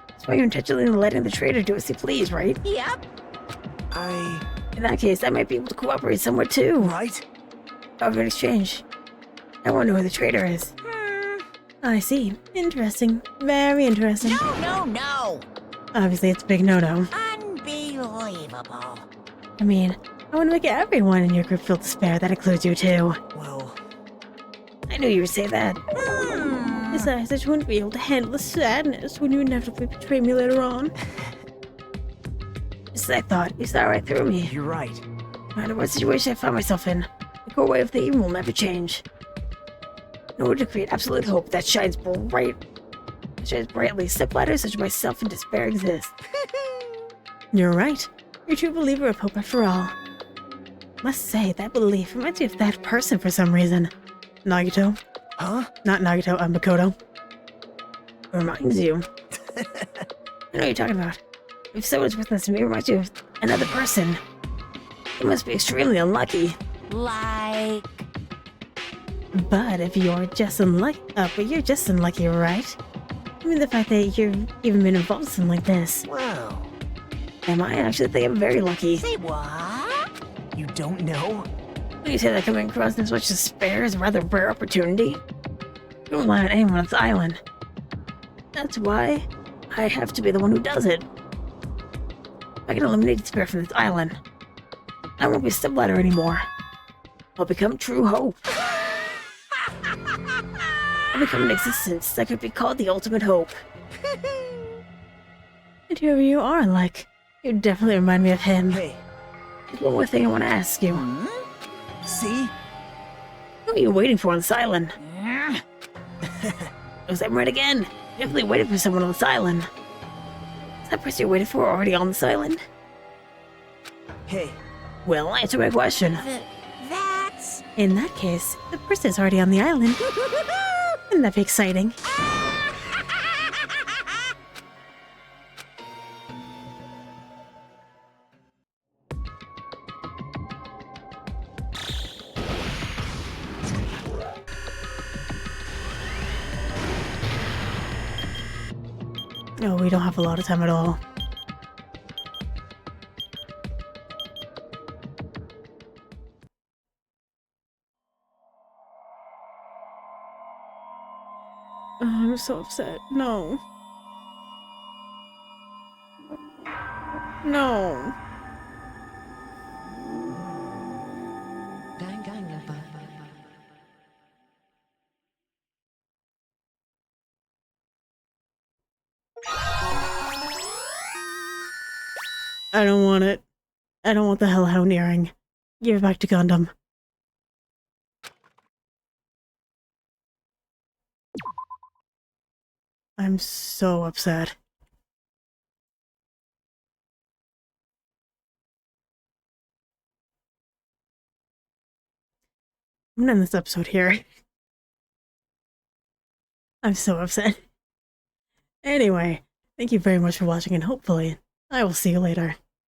That's why you're intentionally letting the traitor do as he please, right? Yep. In that case, I might be able to cooperate somewhere too. Right? However, in exchange, I want to know who the traitor is. I see. Interesting. Very interesting. No! Obviously, it's a big no-no. Unbelievable. I mean, I want to make everyone in your group feel despair. That includes you too. Well... I knew you would say that. Besides, I just wouldn't be able to handle the sadness when you inevitably betray me later on. Just as I thought, you saw right through me. You're right. No matter what situation I found myself in, the core way of thinking will never change. In order to create absolute hope that shines brightly, stepladders such as myself in despair exist. You're right. You're a true believer of hope after all. Must say, that belief reminds me of that person for some reason. Nagito. Huh? Not Nagito, Makoto. Reminds you. I know what you're talking about. If someone's witness me reminds you of another person, you must be extremely unlucky. Like... But if you're just unlucky, you're just unlucky, right? I mean, the fact that you've even been involved in something like this. Wow. Am I actually think I'm very lucky? Say what? You don't know? When you say that coming across this much despair is a rather rare opportunity, you don't rely on anyone on this island. That's why I have to be the one who does it. I can eliminate despair from this island. I won't be a stepladder anymore. I'll become true hope. I'll become an existence that could be called the ultimate hope. And whoever you are, like, you definitely remind me of him. Hey. There's one more thing I want to ask you. See? What are you waiting for on this island? Was I'm right again? You're definitely waiting for someone on this island. Is that person you're waiting for already on this island? Hey. Well, answer my question. That's... In that case, the person is already on the island. Wouldn't that be exciting? No, we don't have a lot of time at all. Oh, I'm so upset. No. No. I don't want it. I don't want the Hellhound earring. Give it back to Gundam. I'm so upset. I'm gonna end this episode here. I'm so upset. Anyway, thank you very much for watching, and hopefully I will see you later.